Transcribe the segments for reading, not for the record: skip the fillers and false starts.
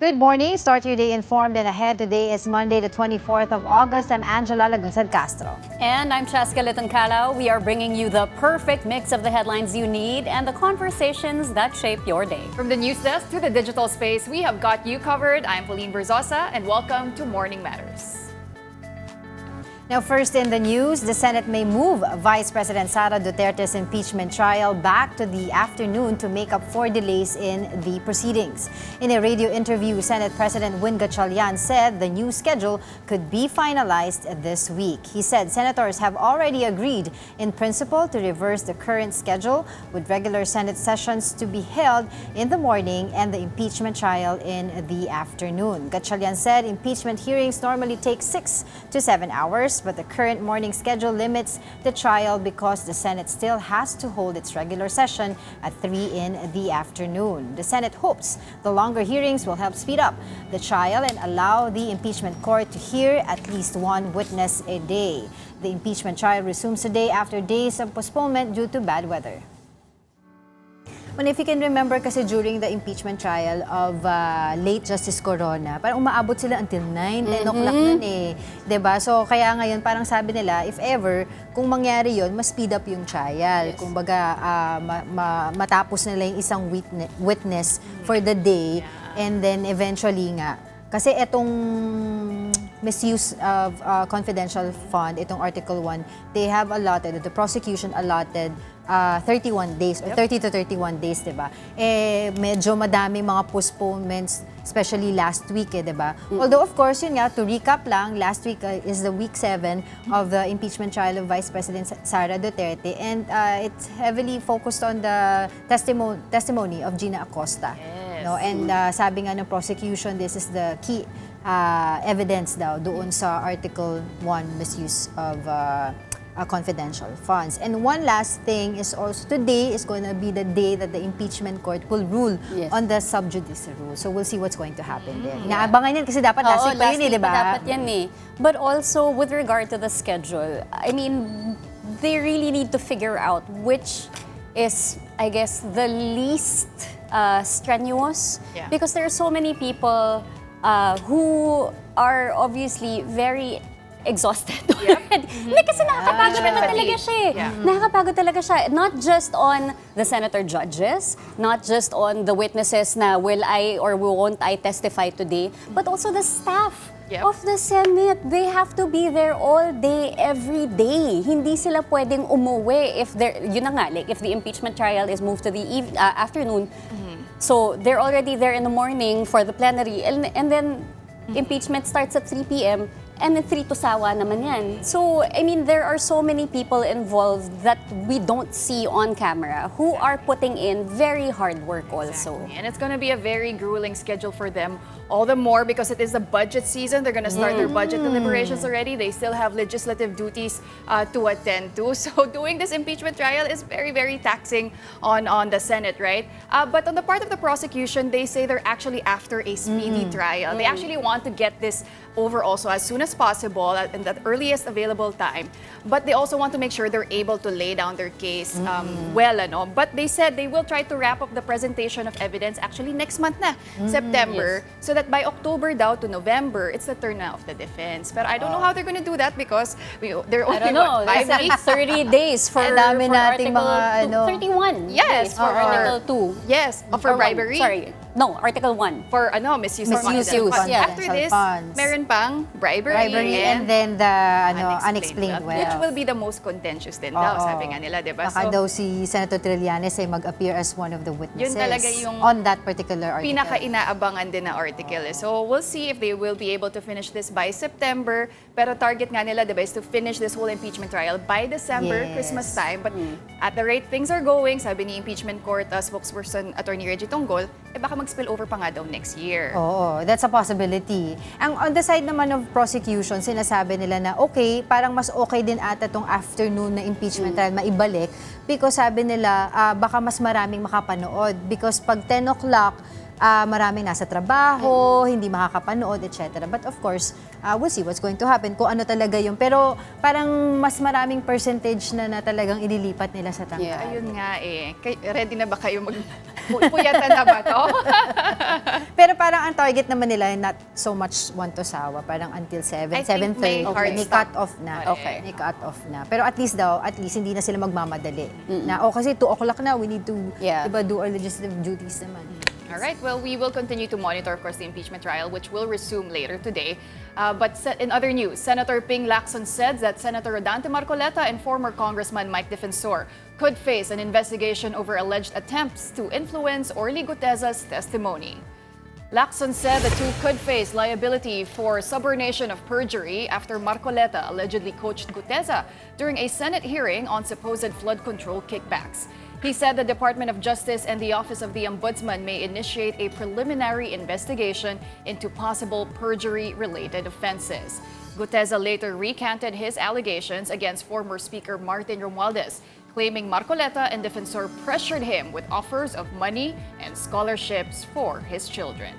Good morning. Start your day informed and ahead. Today is Monday, the 24th of August. I'm Angela Lagunzad-Castro. And I'm Cesca Litton-Kalaw. We are bringing you the perfect mix of the headlines you need and the conversations that shape your day. From the news desk to the digital space, we have got you covered. I'm Pauline Verzosa, and welcome to Morning Matters. Now, first in the news, the Senate may move Vice President Sara Duterte's impeachment trial back to the afternoon to make up for delays in the proceedings. In a radio interview, Senate President Win Gatchalian said the new schedule could be finalized this week. He said senators have already agreed in principle to reverse the current schedule, with regular Senate sessions to be held in the morning and the impeachment trial in the afternoon. Gatchalian said impeachment hearings normally take 6 to 7 hours, but the current morning schedule limits the trial because the Senate still has to hold its regular session at 3 in the afternoon. The Senate hopes the longer hearings will help speed up the trial and allow the impeachment court to hear at least one witness a day. The impeachment trial resumes today after days of postponement due to bad weather. Well, if you can remember kasi during the impeachment trial of late Justice Corona, parang umaabot sila until 9, 10 o'clock nun eh. 'Di ba? So kaya ngayon parang sabi nila, if ever, kung mangyari yon, mas speed up yung trial. Yes. Kung baga matapos nila yung isang witness for the day, and then eventually nga. Kasi etong misuse of confidential fund, itong Article 1, they have allotted, the prosecution allotted 31 days or 30 to 31 days, 'di ba? Eh medyo madaming mga postponements, especially last week, eh, 'di ba? Although of course, yun nga, to recap lang, last week is the week 7 of the impeachment trial of Vice President Sara Duterte, and it's heavily focused on the testimony of Gina Acosta. Yes. No, and sabi nga ng prosecution, this is the key evidence daw doon sa Article 1 misuse of confidential funds. And one last thing is also today is going to be the day that the impeachment court will rule on the sub judice rule. So we'll see what's going to happen there. Inaabangan yan kasi dapat last week pa yun eh, di ba? Dapat yan eh. But also with regard to the schedule, I mean, they really need to figure out which is, I guess, the least strenuous. Yeah. Because there are so many people who are obviously very exhausted already. Hindi kasi nakakapagod naman talaga siya eh. Nakakapagod talaga siya. Not just on the senator judges, not just on the witnesses na will I or won't I testify today, but also the staff of the Senate. They have to be there all day, every day. Hindi sila pwedeng umuwi if yun na nga, like if the impeachment trial is moved to the afternoon. So they're already there in the morning for the plenary, and then impeachment starts at 3 p.m. and then 3 to sawa naman yan. So, I mean, there are so many people involved that we don't see on camera who are putting in very hard work also. And it's going to be a very grueling schedule for them. All the more because it is the budget season. They're going to start their budget deliberations already. They still have legislative duties to attend to. So doing this impeachment trial is very, very taxing on the Senate, right? But on the part of the prosecution, they say they're actually after a speedy trial. They actually want to get this over also as soon as possible in the earliest available time. But they also want to make sure they're able to lay down their case well. But they said they will try to wrap up the presentation of evidence actually next month na, September, so that by October daw to November, it's the turn na of the defense. But I don't know how they're going to do that because they're only, 5 weeks? 30 days for, dami for nating Article mga 31 Yes, days for Article 2. Yes, for bribery. Sorry, no, Article 1. For misuse of Misuse funds. yeah. After this, funds. meron pang bribery And then the unexplained wealth, which wealth. will be the most contentious din daw, sabi nga nila, di ba? Baka daw si Senator Trillanes ay mag-appear as one of the witnesses Yun talaga yung on that particular article. pinaka-inaabangan din na article. So we'll see if they will be able to finish this by September. Pero target nga nila, di ba, is to finish this whole impeachment trial by December, Yes. Christmas time. But at the rate things are going, sabi ni impeachment court spokesperson Attorney Reggie Tonggol, baka mag-spill over pa nga daw next year. Oo, that's a possibility. Ang on the side naman of prosecution, sinasabi nila na okay, parang mas okay din ata tong afternoon na impeachment trial maibalik because sabi nila baka mas maraming makapanood because pag 10 o'clock maraming nasa trabaho, hindi makakapanood, etc. But of course, we'll see what's going to happen, kung ano talaga yung. Pero parang mas maraming percentage na talagang ililipat nila sa tanggal. Ayun nga eh. Ready na ba kayo Puyatan na ba to? Pero parang ang target naman nila, not so much one to sawa, parang until 7, I think 7:30. may hard May stop. cut off na. Okay. May cut off na. Pero at least hindi na sila magmamadali. Na, kasi 2 o'clock na, we need to, diba, do our legislative duties naman. All right. Well, we will continue to monitor, of course, the impeachment trial, which will resume later today. But in other news, Senator Ping Lacson said that Senator Rodante Marcoleta and former Congressman Mike Defensor could face an investigation over alleged attempts to influence Orly Guteza's testimony. Lacson said the two could face liability for subornation of perjury after Marcoleta allegedly coached Guteza during a Senate hearing on supposed flood control kickbacks. He said the Department of Justice and the Office of the Ombudsman may initiate a preliminary investigation into possible perjury-related offenses. Guteza later recanted his allegations against former Speaker Martin Romualdez, claiming Marcoleta and Defensor pressured him with offers of money and scholarships for his children.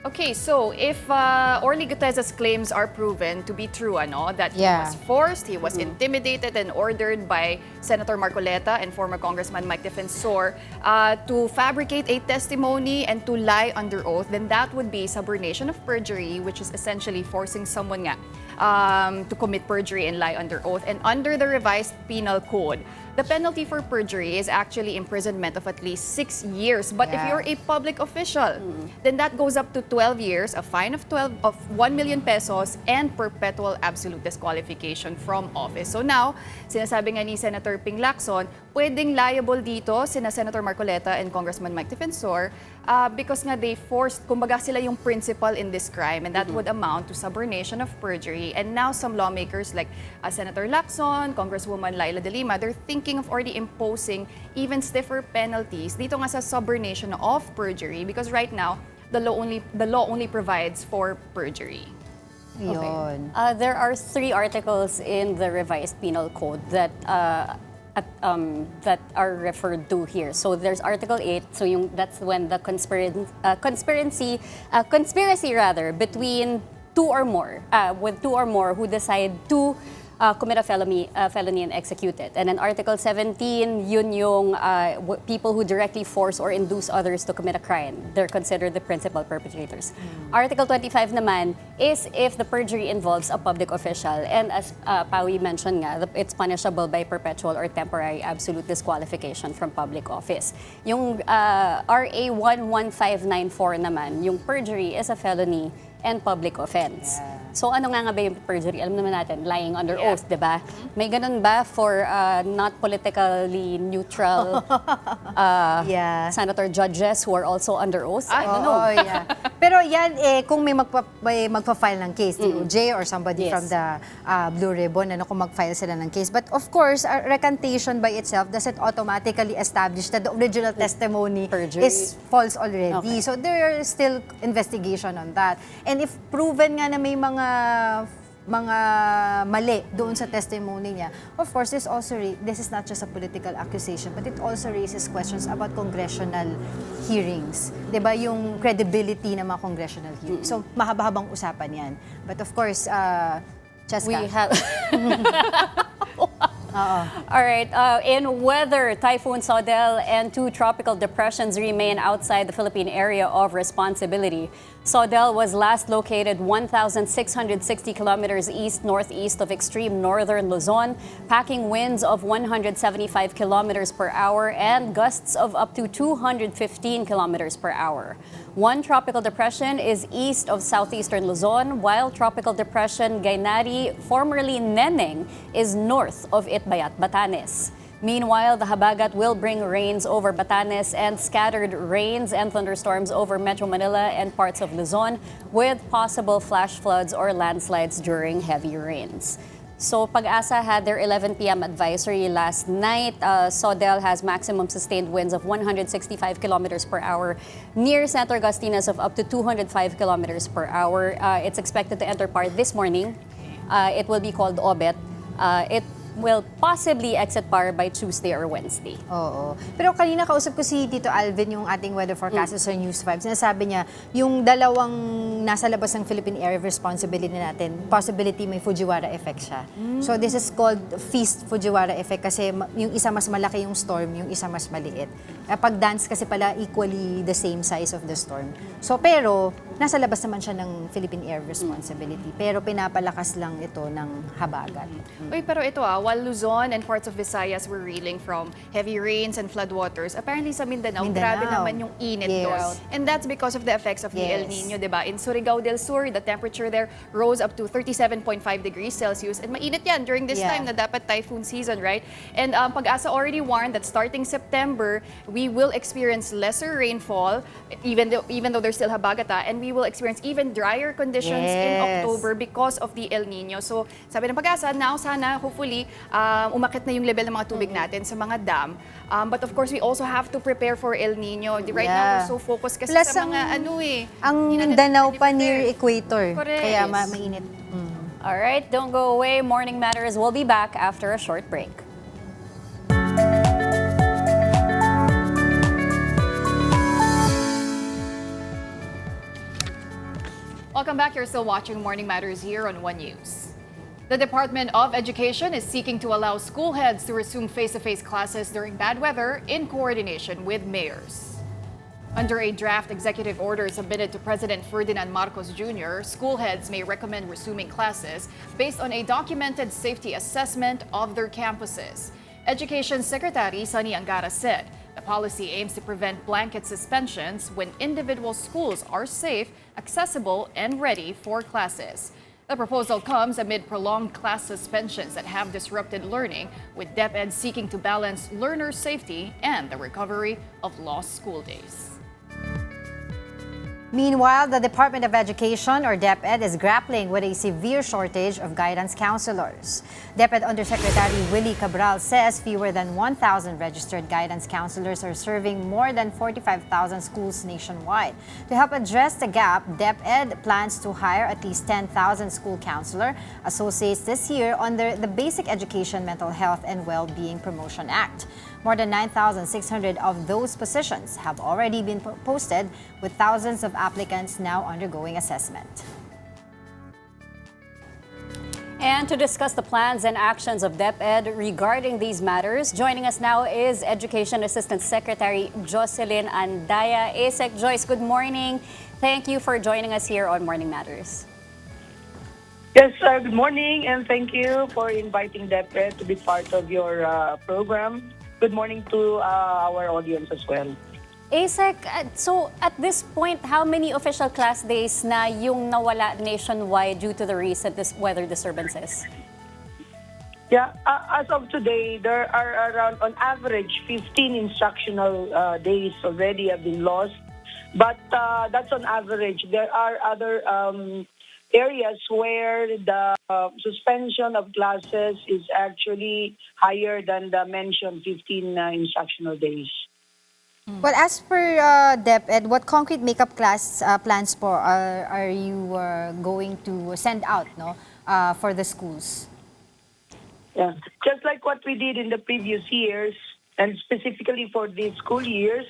Okay, so if Orly Guteza's claims are proven to be true, that he was forced, he was intimidated and ordered by Senator Marcoleta and former Congressman Mike Defensor to fabricate a testimony and to lie under oath, then that would be subornation of perjury, which is essentially forcing someone to commit perjury and lie under oath. And under the revised penal code, the penalty for perjury is actually imprisonment of at least 6 years. But if you're a public official, then that goes up to 12 years, a fine of 1 million pesos, and perpetual absolute disqualification from office. So now, sinasabi nga ni Senator Ping Lacson, pwedeng liable dito sina Senator Marcoleta and Congressman Mike Defensor because nga they forced, kumbaga sila yung principal in this crime, and that would amount to subornation of perjury. And now some lawmakers like Senator Lacson, Congresswoman Laila de Lima, they're thinking of already imposing even stiffer penalties dito nga sa subornation of perjury because right now, the law only provides for perjury. Yun. There are 3 articles in the revised penal code that that are referred to here. So there's Article 8. So that's when the conspiracy between 2 or more with 2 or more who decide to commit a felony and execute it. And then Article 17, yun yung people who directly force or induce others to commit a crime. They're considered the principal perpetrators. Article 25 naman is if the perjury involves a public official. And as Pawi mentioned nga, it's punishable by perpetual or temporary absolute disqualification from public office. Yung RA 11594 naman, yung perjury is a felony and public offense. So ano nga ba yung perjury? Alam naman natin, lying under oath, di ba? May ganun ba for not politically neutral senator judges who are also under oath? I don't know. Pero yan, kung may magpa-file ng case, DOJ or somebody from the Blue Ribbon, kung mag-file sila ng case. But of course, recantation by itself doesn't automatically establish that the original testimony is false already. Okay. So there are still investigation on that. And if proven nga na may mga mali doon sa testimony niya, of course, this is not just a political accusation, but it also raises questions about congressional hearings. Diba, yung credibility ng mga congressional hearings. So, mahaba-habang usapan yan. But of course, Cesca. We have... All right. In weather, Typhoon Saudel and 2 tropical depressions remain outside the Philippine area of responsibility. Saudel was last located 1,660 kilometers east-northeast of extreme northern Luzon, packing winds of 175 kilometers per hour and gusts of up to 215 kilometers per hour. One tropical depression is east of southeastern Luzon, while tropical depression Gainari, formerly Neneng, is north of Itbayat, Batanes. Meanwhile, the habagat will bring rains over Batanes and scattered rains and thunderstorms over Metro Manila and parts of Luzon, with possible flash floods or landslides during heavy rains. So Pag-asa had their 11 p.m. advisory last night. Saudel has maximum sustained winds of 165 kilometers per hour near Santo Agustinas of up to 205 kilometers per hour. It's expected to enter PAR this morning. It will be called Obet. It will possibly exit power by Tuesday or Wednesday. Oo. Pero kanina kausap ko si Tito Alvin, yung ating weather forecaster sa News 5. Sinasabi niya, yung dalawang nasa labas ng Philippine Area of Responsibility natin, possibility may Fujiwara effect siya. So this is called Feast Fujiwara effect kasi yung isa mas malaki yung storm, yung isa mas maliit. Pag dance kasi pala equally the same size of the storm. So pero, nasa labas naman siya ng Philippine Area of Responsibility. Pero pinapalakas lang ito ng habagat. Uy, pero ito while Luzon and parts of Visayas were reeling from heavy rains and floodwaters, apparently sa Mindanao, grabe naman yung init doon. And that's because of the effects of the El Nino, di ba? In Surigao del Sur, the temperature there rose up to 37.5 degrees Celsius. And mainit yan during this time na dapat typhoon season, right? And Pag-asa already warned that starting September, we will experience lesser rainfall, even though there's still habagata, and we will experience even drier conditions in October because of the El Nino. So, sabi ng Pag-asa, now sana, hopefully, umakit na yung level ng mga tubig natin sa mga dam. But of course, we also have to prepare for El Nino. Right now, we're so focused kasi Plus, sa mga ang Mindanao pa near equator. Correct. Kaya mainit. All right, don't go away. Morning Matters will be back after a short break. Welcome back. You're still watching Morning Matters here on One News. The Department of Education is seeking to allow school heads to resume face-to-face classes during bad weather in coordination with mayors. Under a draft executive order submitted to President Ferdinand Marcos Jr., school heads may recommend resuming classes based on a documented safety assessment of their campuses. Education Secretary Sunny Angara said the policy aims to prevent blanket suspensions when individual schools are safe, accessible, and ready for classes. The proposal comes amid prolonged class suspensions that have disrupted learning, with DepEd seeking to balance learner safety and the recovery of lost school days. Meanwhile, the Department of Education, or DepEd, is grappling with a severe shortage of guidance counselors. DepEd Undersecretary Willie Cabral says fewer than 1,000 registered guidance counselors are serving more than 45,000 schools nationwide. To help address the gap, DepEd plans to hire at least 10,000 school counselor associates this year under the Basic Education Mental Health and Well-Being Promotion Act. More than 9,600 of those positions have already been posted, with thousands of applicants now undergoing assessment. And to discuss the plans and actions of DepEd regarding these matters, joining us now is Education Assistant Secretary Jocelyn Andaya. ASEC Joyce, good morning. Thank you for joining us here on Morning Matters. Yes, good morning, and thank you for inviting DepEd to be part of your program. Good morning to our audience as well. ASEC, so at this point, how many official class days na yung nawala nationwide due to the recent weather disturbances? Yeah, as of today, there are around, on average, 15 instructional days already have been lost. But that's on average. There are other areas where the suspension of classes is actually higher than the mentioned 15 instructional days. Well, as per DepEd, what concrete makeup class plans are you going to send out for the schools? Yeah, just like what we did in the previous years, and specifically for these school years,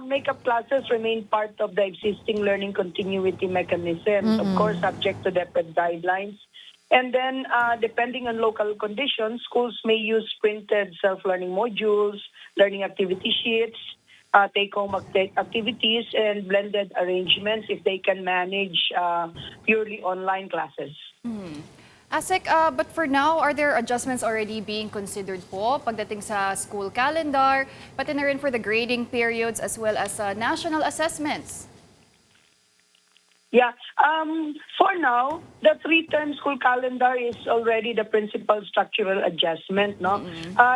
makeup classes remain part of the existing learning continuity mechanisms, of course, subject to DepEd guidelines. And then, depending on local conditions, schools may use printed self-learning modules, learning activity sheets, take-home activities, and blended arrangements if they can manage purely online classes. ASEC, but for now, are there adjustments already being considered po pagdating sa school calendar, pati na rin for the grading periods as well as national assessments? Yeah, for now, the three-term school calendar is already the principal structural adjustment. No,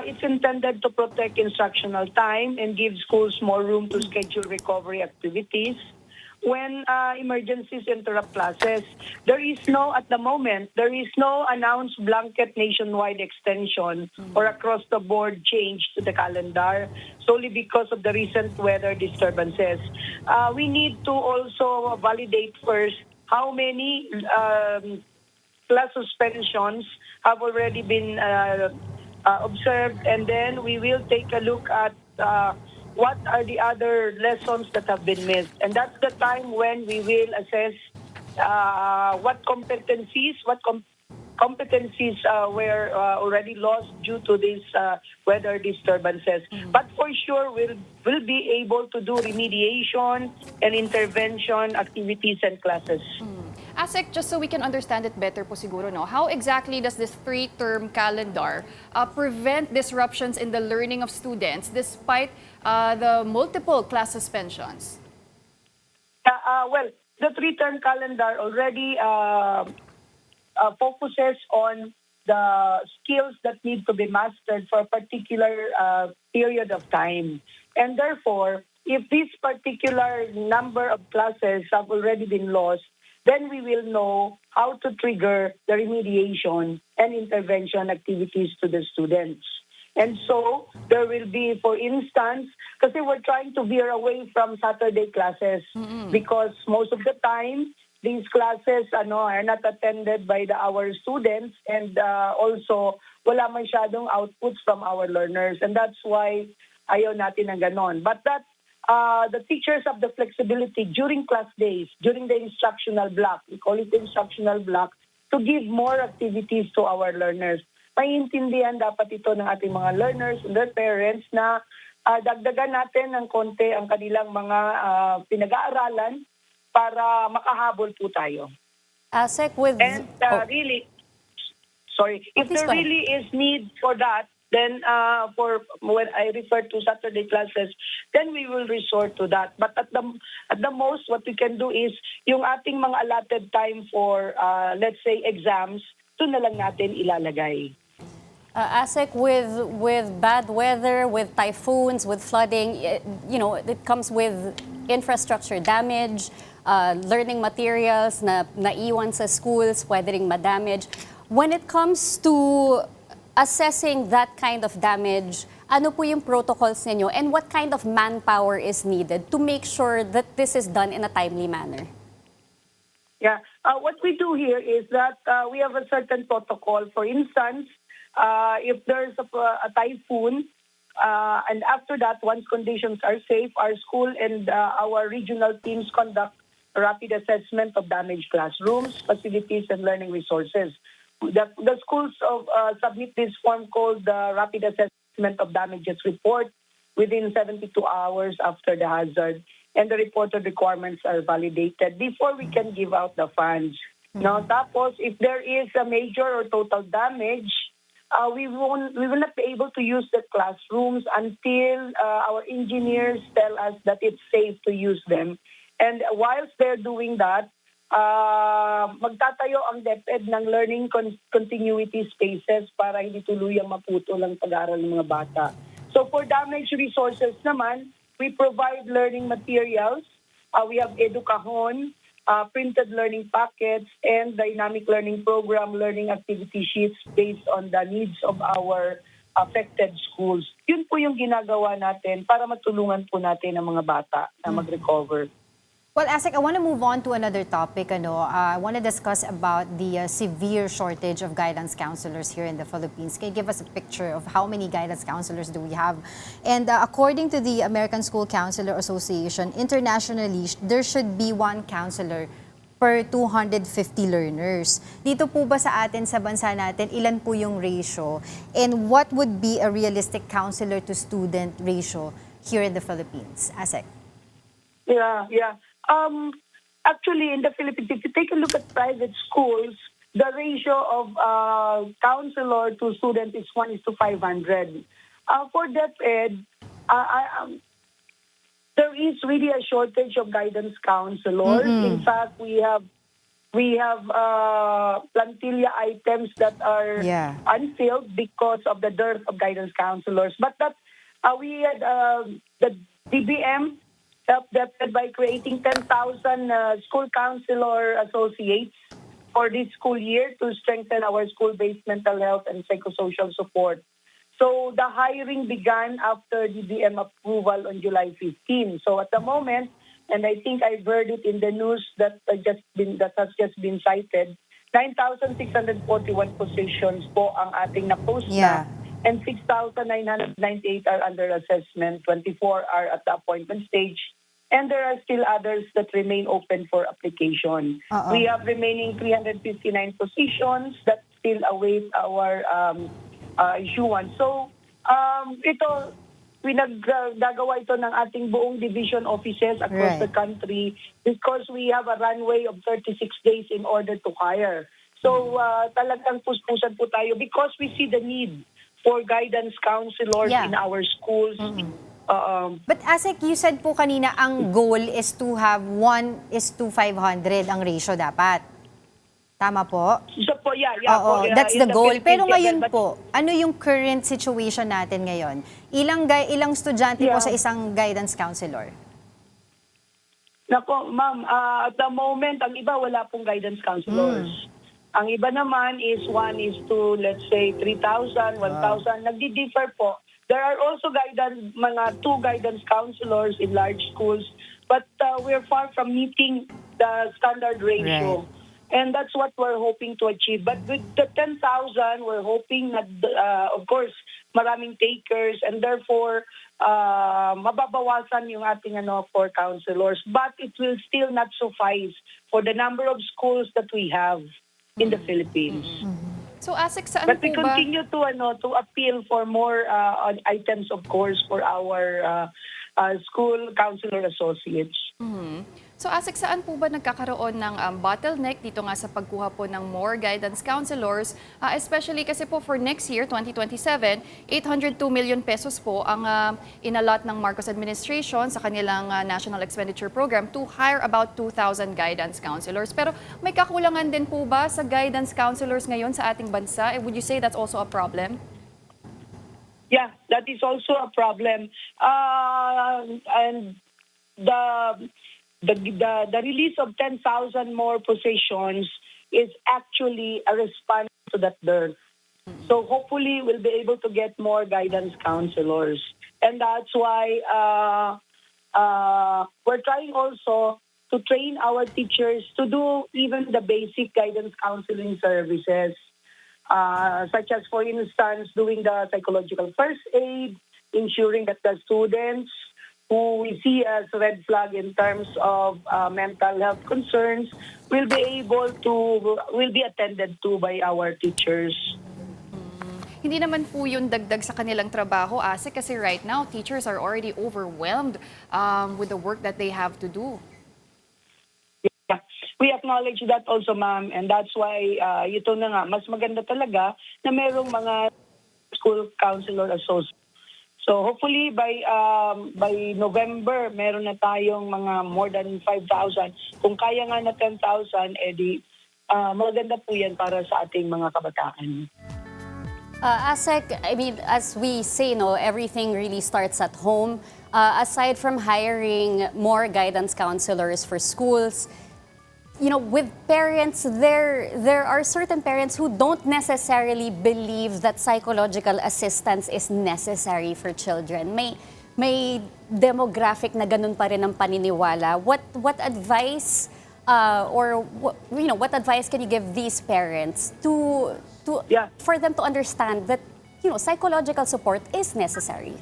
it's intended to protect instructional time and give schools more room to schedule recovery activities when emergencies interrupt classes. At the moment, there is no announced blanket nationwide extension or across-the-board change to the calendar solely because of the recent weather disturbances. We need to also validate first how many class suspensions have already been observed, and then we will take a look at what are the other lessons that have been missed. And that's the time when we will assess what competencies were already lost due to these weather disturbances. But for sure, we'll be able to do remediation and intervention activities and classes. ASEC, just so we can understand it better po siguro, no? How exactly does this three-term calendar prevent disruptions in the learning of students despite the multiple class suspensions? Well, the three-term calendar already focuses on the skills that need to be mastered for a particular period of time. And therefore, if this particular number of classes have already been lost, then we will know how to trigger the remediation and intervention activities to the students. And so there will be, for instance, because we're trying to veer away from Saturday classes because most of the time, these classes are not attended by our students, and also wala masyadong outputs from our learners. And that's why ayaw natin ng ganon. But that the teachers have the flexibility during class days, during the instructional block, we call it the instructional block, to give more activities to our learners. Maiintindihan dapat ito ng ating mga learners and their parents na dagdagan natin ng konti ang kanilang mga pinag-aaralan para makahabol po tayo. ASEC with... And if there really is need for that, then for when I refer to Saturday classes, then we will resort to that. But at the most, what we can do is yung ating mga allotted time for, let's say, exams, ito na lang natin ilalagay. ASEC, with bad weather, with typhoons, with flooding, it comes with infrastructure damage, learning materials na naiwan sa schools, pwede ring madamage. When it comes to assessing that kind of damage, ano po yung protocols ninyo and what kind of manpower is needed to make sure that this is done in a timely manner? Yeah, what we do here is that we have a certain protocol. For instance, if there's a typhoon, and after that, once conditions are safe, our school and our regional teams conduct a rapid assessment of damaged classrooms, facilities, and learning resources. The schools submit this form called the Rapid Assessment of Damages Report within 72 hours after the hazard, and the reported requirements are validated before we can give out the funds. Now, tapos, if there is a major or total damage, we will not be able to use the classrooms until our engineers tell us that it's safe to use them. And whilst they're doing that, magtatayo ang DepEd ng learning continuity spaces para hindi tuluyang maputol ang pag-aaral ng mga bata. So for damaged resources naman, we provide learning materials. We have EduCahon, printed learning packets, and dynamic learning program learning activity sheets based on the needs of our affected schools. Yun po yung ginagawa natin para matulungan po natin ang mga bata na mag-recover. Well, ASEC, I want to move on to another topic. I want to discuss about the severe shortage of guidance counselors here in the Philippines. Can you give us a picture of how many guidance counselors do we have? And according to the American School Counselor Association, internationally, there should be one counselor per 250 learners. Dito po ba sa atin, sa bansa natin, ilan po yung ratio? And what would be a realistic counselor to student ratio here in the Philippines? ASEC. Yeah. Actually, in the Philippines, if you take a look at private schools, the ratio of counselor to student is 1:500. For DepEd, there is really a shortage of guidance counselors. In fact, we have plantilla items that are unfilled because of the dearth of guidance counselors. But that we had the DBM helped DepEd by creating 10,000 school counselor associates for this school year to strengthen our school-based mental health and psychosocial support. So the hiring began after DBM approval on July 15. So at the moment, and I think I've heard it in the news that has just been cited, 9,641 positions po ang ating na-post Yeah. na, and 6,998 are under assessment, 24 are at the appointment stage, and there are still others that remain open for application. Uh-oh. We have remaining 359 positions that still await our issuance. So, ito, gagawa ito ng ating buong division offices across the country because we have a runway of 36 days in order to hire. So, talagang puspusan po tayo because we see the need for guidance counselors in our schools. But Asek, you said po kanina ang goal is to have 1:500 ang ratio dapat. Tama po? So po, Oo, that's the in goal. Philippines, Pero yeah, ngayon but- po, ano yung current situation natin ngayon? Ilang estudyante po sa isang guidance counselor? Nako, ma'am, at the moment, ang iba wala pong guidance counselors. Ang iba naman is 1 is to, let's say, 3,000, 1,000. Nagdi-differ po. There are also mga 2 guidance counselors in large schools, but we're far from meeting the standard ratio. Right. And that's what we're hoping to achieve. But with the 10,000, we're hoping that, of course, maraming takers, and therefore, mababawasan yung ating for counselors. But it will still not suffice for the number of schools that we have in the Philippines. So Asek, saan But po we ba? continue to appeal for more items, of course, for our school counselor associates. So Asek, saan po ba nagkakaroon ng bottleneck dito nga sa pagkuha po ng more guidance counselors? Especially kasi po for next year, 2027, 802 million pesos po ang inalot ng Marcos administration sa kanilang National Expenditure Program to hire about 2,000 guidance counselors. Pero may kakulangan din po ba sa guidance counselors ngayon sa ating bansa? Would you say that's also a problem? Yeah, that is also a problem. And the release of 10,000 more positions is actually a response to that dearth. So hopefully we'll be able to get more guidance counselors. And that's why we're trying also to train our teachers to do even the basic guidance counseling services, such as, for instance, doing the psychological first aid, ensuring that the students who we see as red flag in terms of mental health concerns will be attended to by our teachers. Hindi naman po yun dagdag sa kanilang trabaho, Ase, kasi right now, teachers are already overwhelmed with the work that they have to do. Yeah. We acknowledge that also, ma'am, and that's why ito na nga, mas maganda talaga na merong mga school counselor associates. So hopefully by November, meron na tayong mga more than 5,000. Kung kaya nga na 10,000, edi maganda po yan para sa ating mga kabataan. Asek, I mean, as we say, everything really starts at home. Aside from hiring more guidance counselors for schools, with parents, there are certain parents who don't necessarily believe that psychological assistance is necessary for children. May demographic na ganun pa rin ang paniniwala. What advice what advice can you give these parents for them to understand that psychological support is necessary?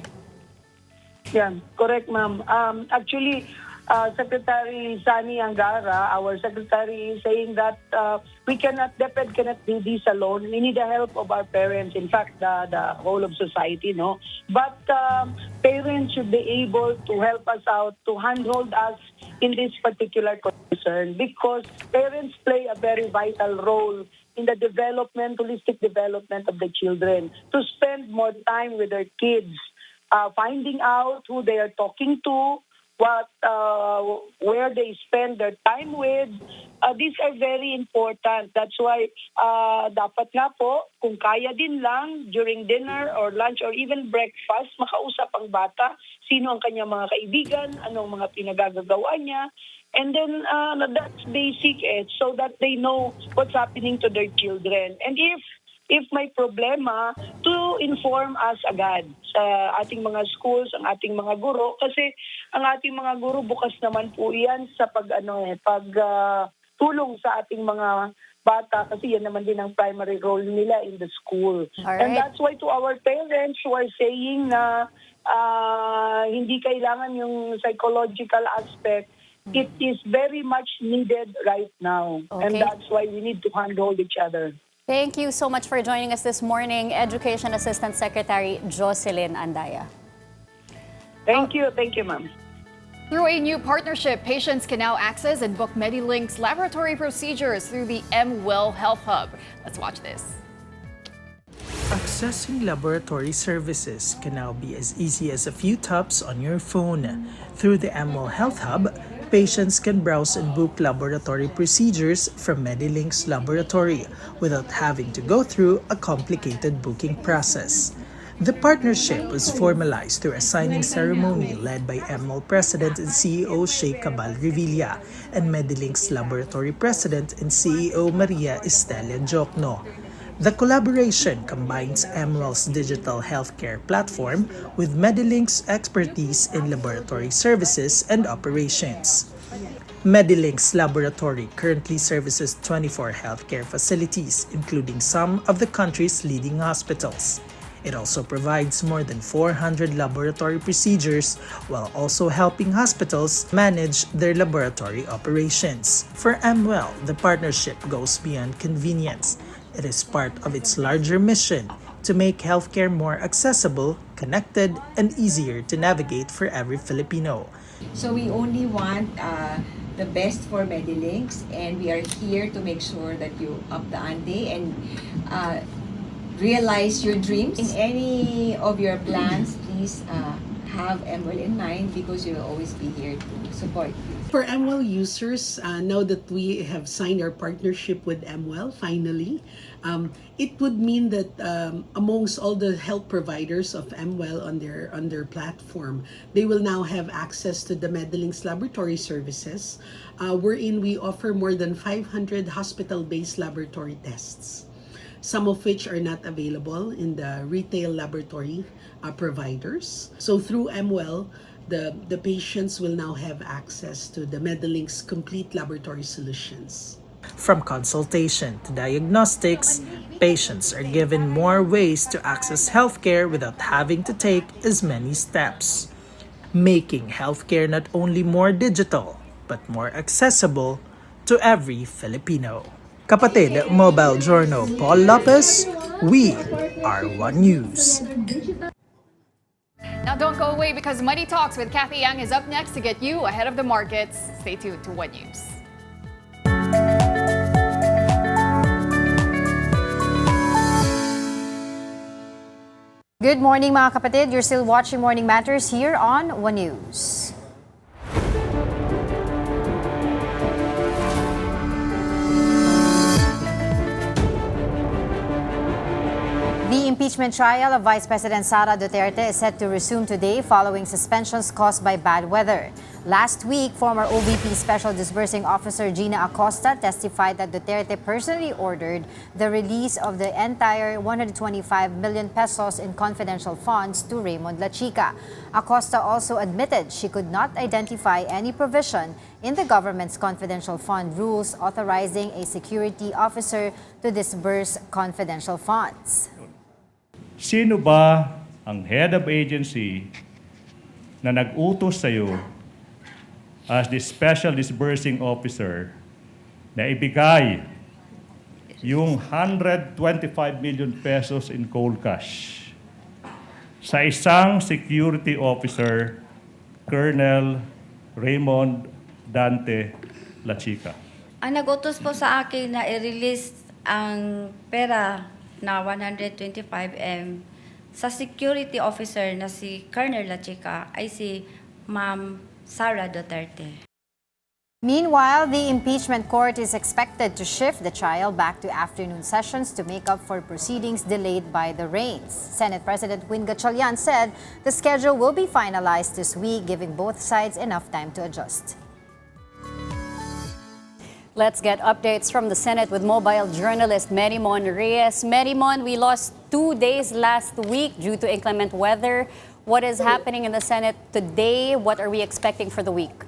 Yeah, correct, ma'am. Actually, Secretary Sani Angara, our secretary, is saying that DepEd cannot do this alone. We need the help of our parents, in fact, the whole of society, no? But parents should be able to help us out, to handhold us in this particular concern, because parents play a very vital role in the holistic development of the children, to spend more time with their kids, finding out who they are talking to, where they spend their time with. These are very important. That's why dapat nga po, kung kaya din lang during dinner or lunch or even breakfast, makausap ang bata, sino ang kanyang mga kaibigan, anong mga pinagagagawa niya. And then that's basic, so that they know what's happening to their children. And if may problema, to inform us agad sa ating mga schools, ang ating mga guro, kasi ang ating mga guro bukas naman po yan sa tulong sa ating mga bata kasi yan naman din ang primary role nila in the school. Alright. And that's why to our parents who are saying na hindi kailangan yung psychological aspect, it is very much needed right now. And Okay. that's why we need to handhold each other. Thank you so much for joining us this morning, Education Assistant Secretary Jocelyn Andaya. Thank you, ma'am. Through a new partnership, patients can now access and book MediLink's laboratory procedures through the MWell Health Hub. Let's watch this. Accessing laboratory services can now be as easy as a few taps on your phone. Through the MWell Health Hub, patients can browse and book laboratory procedures from MediLink's laboratory without having to go through a complicated booking process. The partnership was formalized through a signing ceremony led by MWell President and CEO Sheikh Cabal Revilla and MediLink's Laboratory President and CEO Maria Estella Jokno. The collaboration combines MWell's digital healthcare platform with MediLink's expertise in laboratory services and operations. MediLink's laboratory currently services 24 healthcare facilities, including some of the country's leading hospitals. It also provides more than 400 laboratory procedures while also helping hospitals manage their laboratory operations. For MWell, the partnership goes beyond convenience. It is part of its larger mission to make healthcare more accessible, connected, and easier to navigate for every Filipino. So we only want the best for MediLinks, and we are here to make sure that you up the ante and realize your dreams. In any of your plans, please have MWell in mind because we will always be here to support you. For MWell users, now that we have signed our partnership with MWell, finally, it would mean that amongst all the health providers of MWell on their platform, they will now have access to the MediLink's laboratory services, wherein we offer more than 500 hospital-based laboratory tests, some of which are not available in the retail laboratory providers. So through MWell, the patients will now have access to the MediLink's complete laboratory solutions. From consultation to diagnostics, patients are given more ways to access healthcare without having to take as many steps, making healthcare not only more digital but more accessible to every Filipino. Kapatid Mobile Journal Paul Lopez, we are One News. Now don't go away because Money Talks with Kathy Yang is up next to get you ahead of the markets. Stay tuned to One News. Good morning mga kapatid. You're still watching Morning Matters here on One News. The impeachment trial of Vice President Sara Duterte is set to resume today following suspensions caused by bad weather. Last week, former OVP Special Disbursing Officer Gina Acosta testified that Duterte personally ordered the release of the entire 125 million pesos in confidential funds to Raymond La Chica. Acosta also admitted she could not identify any provision in the government's confidential fund rules authorizing a security officer to disburse confidential funds. Sino ba ang head of agency na nag-utos sa'yo as the special disbursing officer na ibigay yung 125 million pesos in cold cash sa isang security officer, Colonel Raymond Dante La Chica? Ang nag-utos po sa akin na i-release ang pera na 125M sa security officer na si Colonel La Chica ay si Ma'am Sara Duterte. Meanwhile, the impeachment court is expected to shift the trial back to afternoon sessions to make up for proceedings delayed by the rains. Senate President Win Gatchalian said the schedule will be finalized this week, giving both sides enough time to adjust. Let's get updates from the Senate with mobile journalist Merimon Reyes. Merimon, we lost 2 days last week due to inclement weather. What is happening in the Senate today? What are we expecting for the week?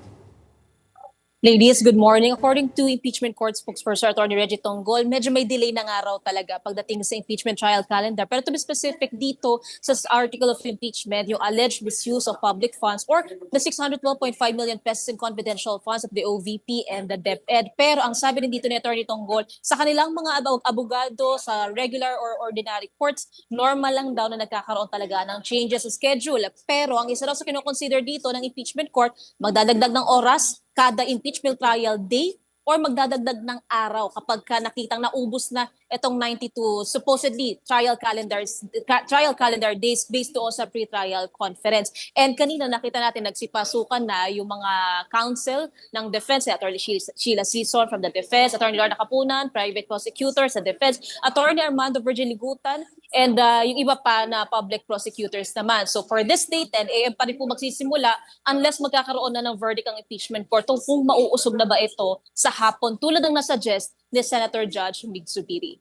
Ladies, good morning. According to impeachment court spokesperson Attorney Reggie Tonggol, medyo may delay na nga raw talaga pagdating sa impeachment trial calendar. Pero to be specific dito sa article of impeachment, yung alleged misuse of public funds or the 612.5 million pesos in confidential funds of the OVP and the DepEd. Pero ang sabi din dito ni Attorney Tonggol, sa kanilang mga abogado sa regular or ordinary courts, normal lang daw na nagkakaroon talaga ng changes sa schedule. Pero ang isa raw sa kinoconsider dito ng impeachment court, magdadagdag ng oras kada impeachment trial day or magdadagdag ng araw kapag nakitang naubos na itong 92 supposedly trial calendar days based doon sa pre-trial conference. And kanina nakita natin nagsipasukan na yung mga counsel ng defense, Attorney Sheila Sison from the defense, Attorney Lorna Capunan, private prosecutor sa defense, Attorney Armando Virgil Ligutan, and yung iba pa na public prosecutors naman. So for this date, 10 a.m. pa rin po magsisimula unless magkakaroon na ng verdict ang impeachment court kung mauusog na ba ito sa hapon tulad ng nasuggest ni Senator Judge Mig Zubiri.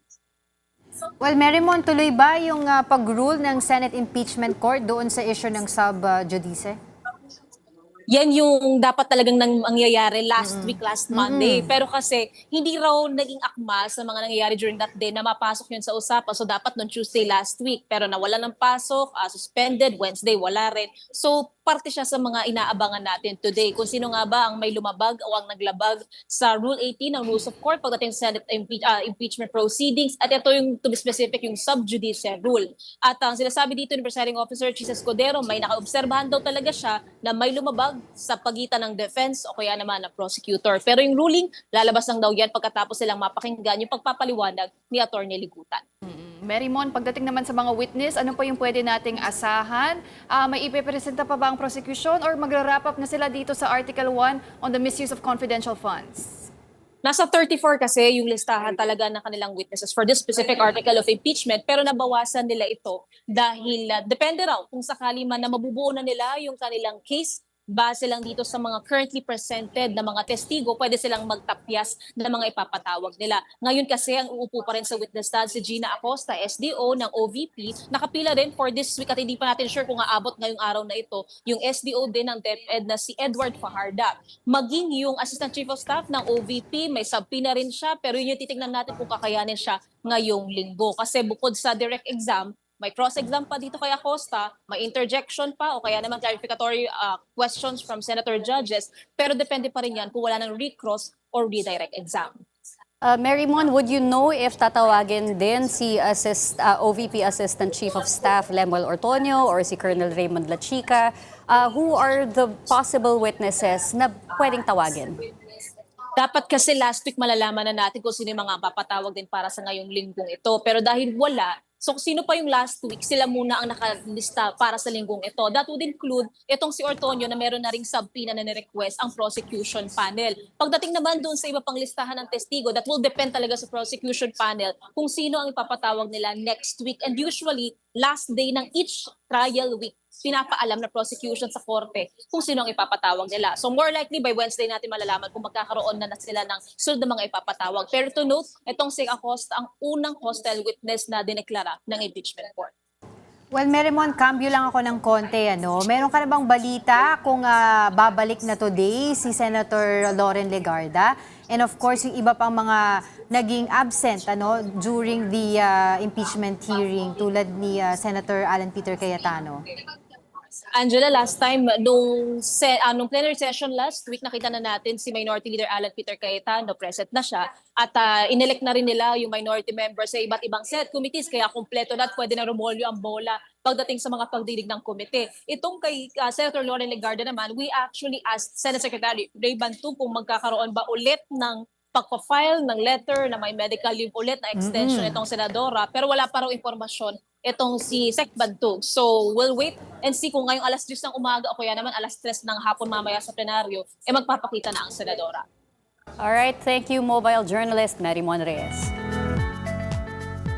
Well, Marymon, tuloy ba yung pag-rule ng Senate Impeachment Court doon sa issue ng sub-judice? Yan yung dapat talagang nangyayari last Monday. Pero kasi hindi raw naging akma sa mga nangyayari during that day na mapasok yun sa usapan. So dapat noong Tuesday last week. Pero nawala ng pasok, suspended, Wednesday wala rin. So parte siya sa mga inaabangan natin today. Kung sino nga ba ang may lumabag o ang naglabag sa Rule 18 ng Rules of Court pagdating sa Senate impeachment proceedings. At ito yung, to be specific, yung sub-judice rule. At ang sinasabi dito ni Presiding Officer Cesca Litton-Kalaw, may nakaobserbahan daw talaga siya na may lumabag sa pagitan ng defense o kaya naman ng prosecutor. Pero yung ruling, lalabas lang daw yan pagkatapos silang mapakinggan yung pagpapaliwanag ni Atty. Ligutan. Marymon, pagdating naman sa mga witness, ano pa yung pwede nating asahan? May ipepresenta pa ba ang prosecution or magra-wrap up na sila dito sa Article 1 on the misuse of confidential funds? Nasa 34 kasi yung listahan talaga ng kanilang witnesses for this specific article of impeachment, pero nabawasan nila ito dahil depende raw kung sakali man na mabubuo na nila yung kanilang case. Base lang dito sa mga currently presented na mga testigo, pwede silang magtapyas ng mga ipapatawag nila. Ngayon kasi ang uupo pa rin sa witness stand si Gina Acosta, SDO ng OVP. Nakapila rin for this week at hindi pa natin sure kung aabot ngayong araw na ito yung SDO din ng DepEd na si Edward Fajarda. Maging yung Assistant Chief of Staff ng OVP, may subpoena rin siya pero yun yung titignan natin kung kakayanin siya ngayong linggo. Kasi bukod sa direct exam, may cross-exam pa dito kay Acosta, may interjection pa o kaya naman clarificatory questions from senator judges, pero depende pa rin yan kung wala ng recross or redirect exam. Marymon, would you know if tatawagin din si OVP Assistant Chief of Staff Lemuel Ortonio or si Colonel Raymond Lachica? Who are the possible witnesses na pwedeng tawagin? Dapat kasi last week malalaman na natin kung sino yung mga papatawag din para sa ngayong linggong ito. Pero dahil wala, so sino pa yung last week, sila muna ang nakalista para sa linggong ito. That would include itong si Ortonio na meron na ring subpoena na ni-request ang prosecution panel. Pagdating naman doon sa iba pang listahan ng testigo, that will depend talaga sa prosecution panel kung sino ang ipapatawag nila next week. And usually, last day ng each trial week, pinapaalam na prosecution sa korte kung sino ang ipapatawag nila. So more likely by Wednesday natin malalaman kung magkakaroon na sila ng sunod na mga ipapatawag. Pero to note, itong si Acosta ang unang hostile witness na dineklara ng impeachment court. Well, Marymon, cambio lang ako ng konti. Meron ka na bang balita kung babalik na today si Senator Loren Legarda? And of course, yung iba pang mga naging absent during the impeachment hearing tulad ni Senator Alan Peter Cayetano. Angela, last time, nung plenary session last week, nakita na natin si Minority Leader Alan Peter Cayetano, present na siya. At inelect na rin nila yung minority members sa iba't ibang Senate committees, kaya kumpleto na at pwede na rumolyo ang bola pagdating sa mga pagdinig ng komite. Itong kay Senator Loren Legarda naman, we actually asked Senate Secretary Ray Bantu kung magkakaroon ba ulit ng pagpa-file ng letter na may medical leave ulit na extension itong senadora, pero wala pa raw impormasyon itong si Sec Bantug. So we'll wait and see kung ngayong alas 10 ng umaga o kaya naman alas 3 ng hapon mamaya sa plenaryo, magpapakita na ang senadora. Alright, thank you, mobile journalist Marymon Reyes.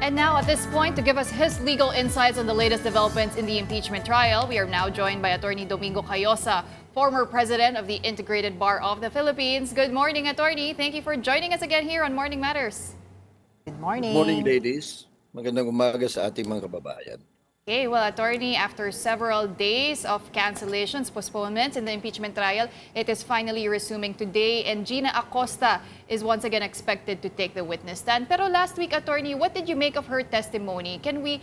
And now, at this point, to give us his legal insights on the latest developments in the impeachment trial, we are now joined by Attorney Domingo Cayosa, former president of the Integrated Bar of the Philippines. Good morning, Attorney. Thank you for joining us again here on Morning Matters. Good morning. Good morning, ladies. Magandang umaga sa ating mga kababayan. Okay, well, attorney, after several days of cancellations, postponements in the impeachment trial, it is finally resuming today, and Gina Acosta is once again expected to take the witness stand. Pero last week, attorney, what did you make of her testimony? Can we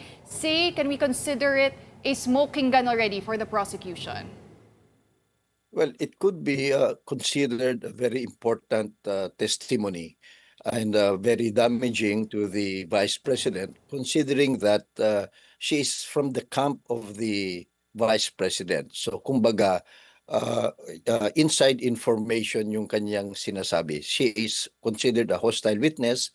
consider it a smoking gun already for the prosecution? Well, it could be considered a very important testimony and very damaging to the vice president, considering that she is from the camp of the vice president. So, kumbaga, inside information yung kanyang sinasabi. She is considered a hostile witness,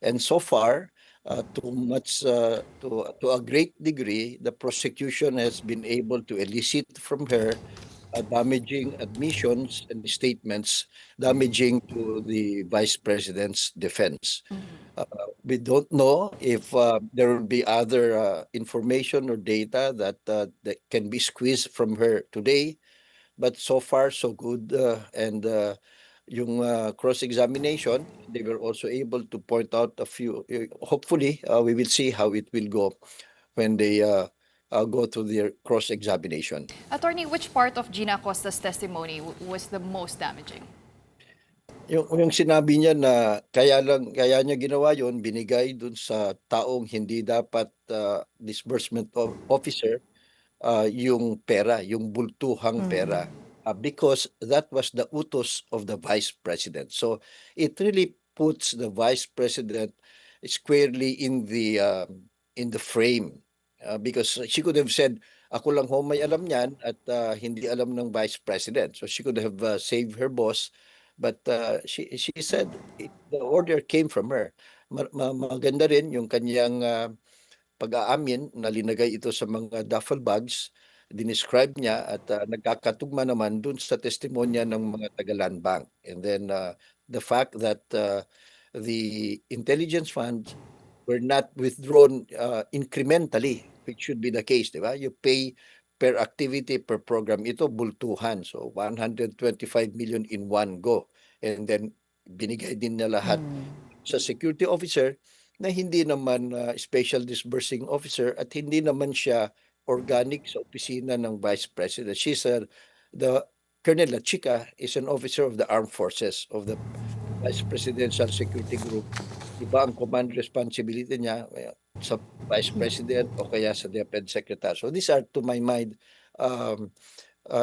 and so far, to a great degree, the prosecution has been able to elicit from her damaging admissions and statements damaging to the vice president's defense. We don't know if there will be other information or data that can be squeezed from her today, but so far so good. And yung cross-examination, they were also able to point out a few. Hopefully, we will see how it will go when they go through their cross-examination. Attorney, which part of Gina Acosta's testimony was the most damaging? Yung sinabi niya na kaya niya ginawa yon, binigay dun sa taong hindi dapat disbursement officer yung pera, yung bultuhang pera, because that was the utos of the vice president. So it really puts the vice president squarely in the frame, because she could have said, ako lang ho may alam niyan at hindi alam ng vice president. So she could have saved her boss, but she said the order came from her. Maganda rin yung kanyang pag-aamin na linagay ito sa mga duffel bags, dinescribe niya at nagkakatugma naman dun sa testimonya ng mga taga-land bank. And then the fact that the intelligence funds were not withdrawn incrementally, which should be the case, di ba? You pay per activity, per program. Ito bultuhan. So 125 million in one go. And then binigay din na lahat sa security officer na hindi naman special disbursing officer at hindi naman siya organic sa opisina ng vice president. The Colonel La Chica is an officer of the armed forces of the vice presidential security group. Iba ang command responsibility niya sa vice president o kaya sa DepEd secretary. So these are, to my mind,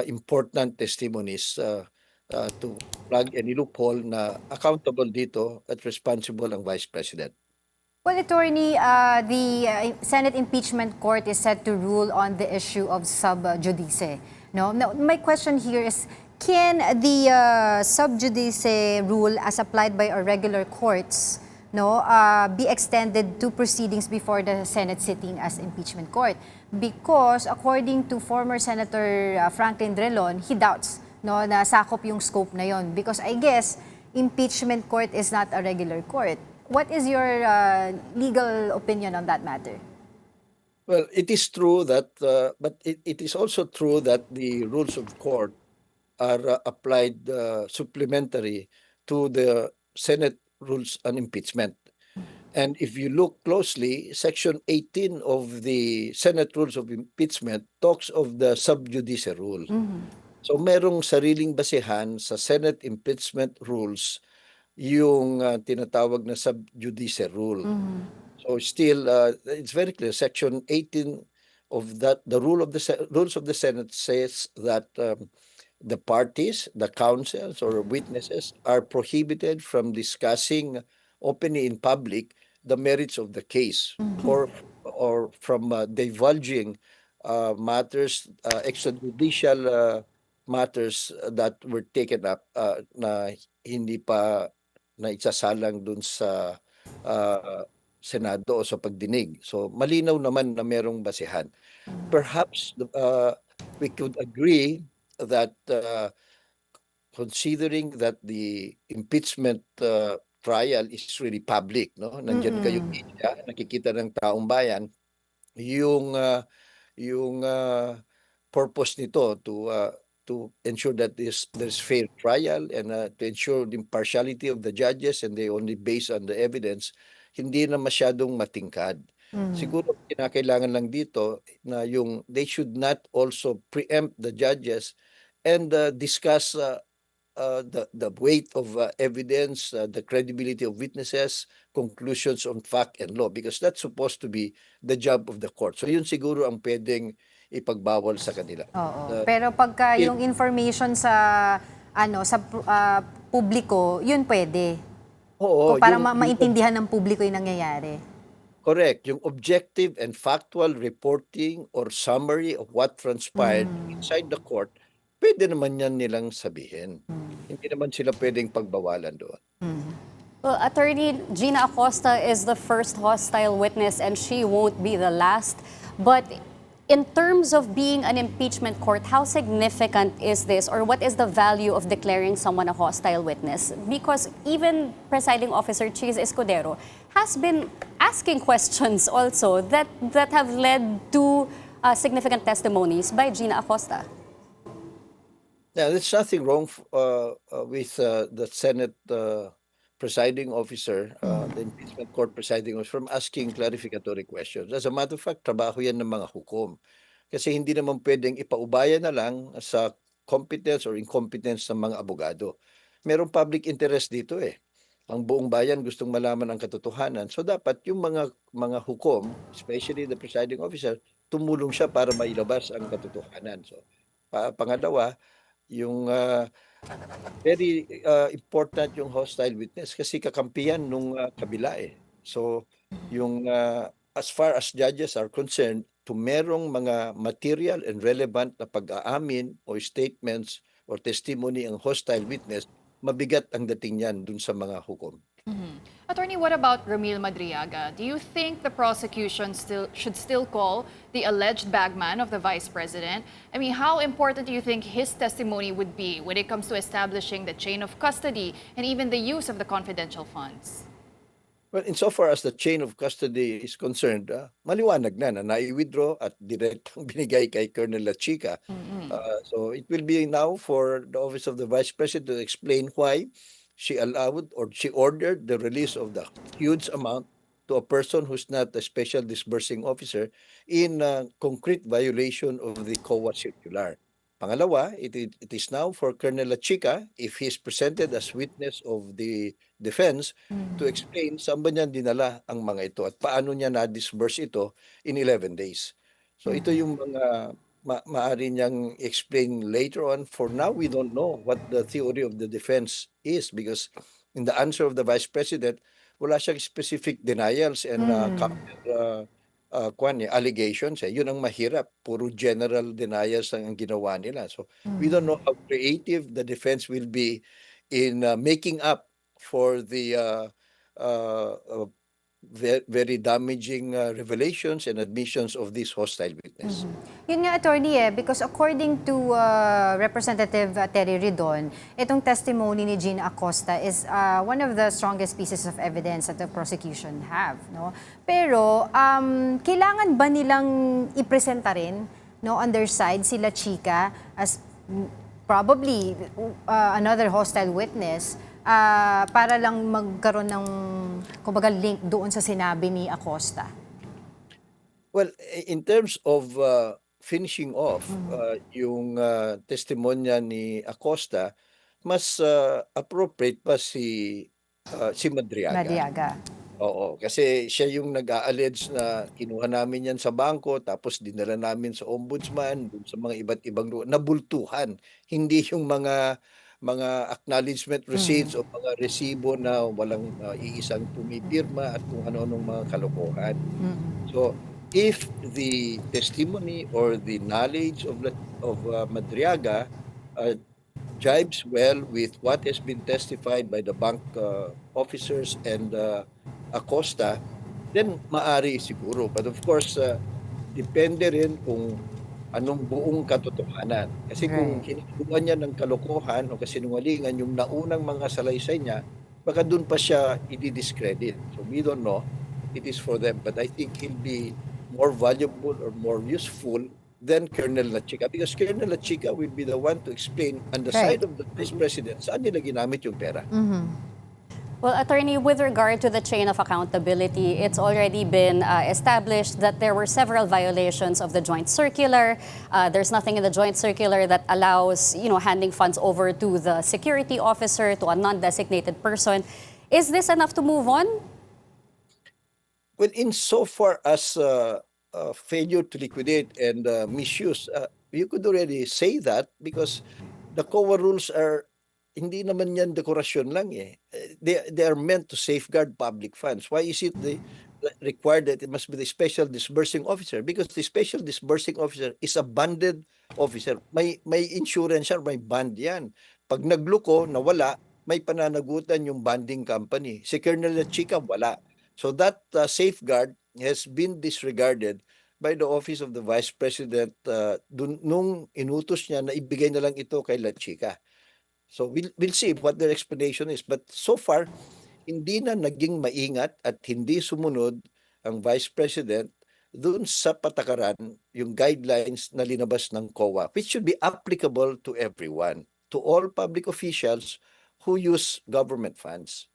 important testimonies to plug any loophole na accountable dito at responsible ang vice president. Well, attorney, the Senate Impeachment Court is set to rule on the issue of sub judice. No, now, my question here is, can the sub judice rule, as applied by our regular courts, be extended to proceedings before the Senate sitting as impeachment court? Because according to former Senator Franklin Drilon, he doubts na sakop yung scope na yon. Because I guess impeachment court is not a regular court. What is your legal opinion on that matter? Well, it is true that, but it is also true that the rules of court are applied supplementary to the Senate rules on impeachment. And if you look closely, Section 18 of the Senate rules of impeachment talks of the sub judice rule. So merong sariling basehan sa Senate impeachment rules yung tinatawag na sub judice rule. So still, it's very clear. Section 18 of that, the rules of the Senate says that the parties, the counsels or witnesses are prohibited from discussing openly in public the merits of the case, or from divulging matters, extrajudicial matters that were taken up na hindi pa na isasalang dun sa Senado o sa pagdinig. So malinaw naman na merong basehan. Perhaps we could agree that considering that the impeachment trial is really public, no? Nandiyan kayo media, nakikita ng taong bayan, yung purpose nito to ensure that there's fair trial and to ensure the impartiality of the judges and they only base on the evidence, hindi na masyadong matingkad. Siguro kinakailangan lang dito na yung they should not also preempt the judges and discuss the weight of evidence, the credibility of witnesses, conclusions on fact and law, because that's supposed to be the job of the court. So yun siguro ang pwedeng ipagbawal sa kanila. Oo. Pero pagka yung information sa publiko, yun pwede. Oo, O para yung maintindihan ng publiko yung nangyayari. correct, yung objective and factual reporting or summary of what transpired inside the court, pwede naman yan nilang sabihin. Hindi naman sila pwedeng pagbawalan doon. Well, Attorney Gina Acosta is the first hostile witness and she won't be the last. But in terms of being an impeachment court, how significant is this, or what is the value of declaring someone a hostile witness? Because even Presiding Officer Cheese Escudero has been asking questions also that have led to significant testimonies by Gina Acosta. Yeah, there's nothing wrong with the Senate presiding officer, the impeachment court presiding officer, from asking clarificatory questions. As a matter of fact, trabaho yan ng mga hukom. Kasi hindi naman pwedeng ipaubaya na lang sa competence or incompetence ng mga abogado. Merong public interest dito eh. Ang buong bayan gustong malaman ang katotohanan. So dapat yung mga hukom, especially the presiding officer, tumulong siya para mailabas ang katotohanan. So pangalawa, yung very important yung hostile witness kasi kakampiyan nung kabila eh. So yung as far as judges are concerned, kung merong mga material and relevant na pag-aamin o statements or testimony ang hostile witness, mabigat ang dating yan dun sa mga hukom. Attorney, what about Ramil Madriaga? Do you think the prosecution should still call the alleged bagman of the vice president? I mean, how important do you think his testimony would be when it comes to establishing the chain of custody and even the use of the confidential funds? Well, insofar as the chain of custody is concerned, maliwanag na nai-withdraw at direktang binigay kay Colonel La Chica. So it will be now for the office of the vice president to explain why she allowed or she ordered the release of the huge amount to a person who's not a special disbursing officer in concrete violation of the COA circular. Pangalawa, it is now for Colonel La Chica, if he is presented as witness of the defense, to explain saan ba niya dinala ang mga ito at paano niya na-disburse ito in 11 days. So ito yung mga maaari niyang explain later on. For now, we don't know what the theory of the defense is because in the answer of the Vice President, wala siyang specific denials and allegations. Yun ang mahirap. Puro general denials ang ginawa nila. So we don't know how creative the defense will be in making up for the very damaging revelations and admissions of this hostile witness. Yun nga, attorney because according to Representative Terry Ridon, itong testimony ni Gina Acosta is one of the strongest pieces of evidence that the prosecution have, no? Pero kailangan ba nilang ipresenta rin, no, on their side sila Chica as probably another hostile witness para lang magkaroon ng kumbaga link doon sa sinabi ni Acosta? Well, in terms of finishing off yung testimonya ni Acosta, mas appropriate pa si Madriaga. Oo, kasi siya yung nag-a-allege na kinuha namin yan sa bangko tapos dinala namin sa ombudsman, dun sa mga iba't ibang nabultuhan. Hindi yung mga acknowledgement receipts o mga resibo na walang iisang pumipirma at kung ano-anong mga kalokohan. So, if the testimony or the knowledge of Madriaga jibes well with what has been testified by the bank officers and Acosta, then maari siguro. But of course, depende rin kung anong buong katotohanan. Kasi kung kinukuha niya ng kalokohan o kasinungalingan yung naunang mga salaysay niya, baka doon pa siya i-discredit. So we don't know. It is for them. But I think he'll be more valuable or more useful than Colonel La Chica because Colonel La Chica will be the one to explain on the side of the Vice President saan nila ginamit yung pera. Well, attorney, with regard to the chain of accountability, it's already been established that there were several violations of the joint circular. There's nothing in the joint circular that allows, handing funds over to the security officer, to a non-designated person. Is this enough to move on? Well, insofar as failure to liquidate and misuse, you could already say that because the COA rules are hindi naman yan dekorasyon lang eh. They are meant to safeguard public funds. Why is it required that it must be the special disbursing officer? Because the special disbursing officer is a bonded officer. May insurance yan, may bond yan. Pag nagluko, nawala, may pananagutan yung bonding company. Si Colonel Chica, wala. So that safeguard has been disregarded by the Office of the Vice President nung inutos niya na ibigay na lang ito kay La Chica. So we'll see what their explanation is. But so far, hindi na naging maingat at hindi sumunod ang Vice President dun sa patakaran, yung guidelines na linabas ng COA, which should be applicable to everyone, to all public officials who use government funds.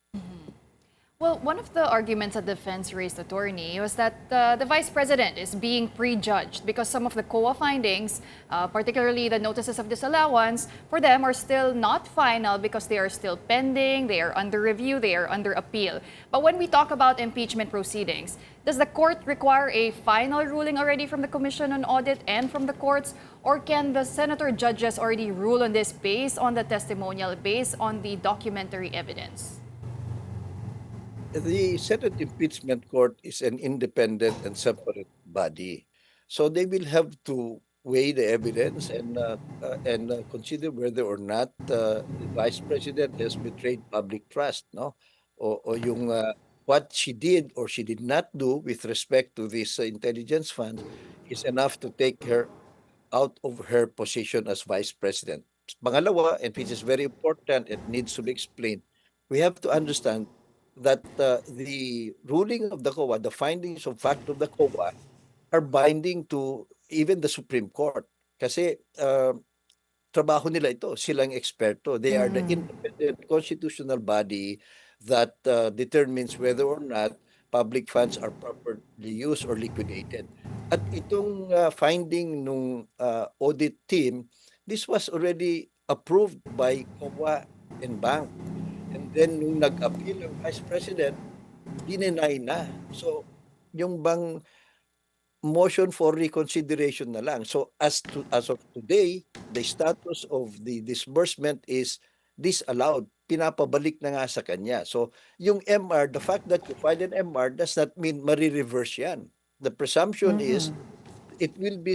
Well, one of the arguments that defense raised, attorney, was that the vice president is being prejudged because some of the COA findings, particularly the notices of disallowance, for them are still not final because they are still pending, they are under review, they are under appeal. But when we talk about impeachment proceedings, does the court require a final ruling already from the Commission on Audit and from the courts? Or can the senator judges already rule on this based on the testimonial, based on the documentary evidence? The Senate Impeachment Court is an independent and separate body. So they will have to weigh the evidence and consider whether or not the Vice President has betrayed public trust, no? O yung what she did or she did not do with respect to this intelligence fund is enough to take her out of her position as Vice President. Pangalawa, and which is very important and needs to be explained, we have to understand that the ruling of the COA, the findings of fact of the COA, are binding to even the Supreme Court. Kasi trabaho nila ito, silang eksperto. They are the independent constitutional body that determines whether or not public funds are properly used or liquidated. At itong finding nung audit team, this was already approved by COA and bank. And then nung nag-appeal ang Vice President, dinenay na. So, yung bang motion for reconsideration na lang. So, as of today, the status of the disbursement is disallowed. Pinapabalik na nga sa kanya. So, yung MR, the fact that you filed an MR does not mean marireverse yan. The presumption is it will be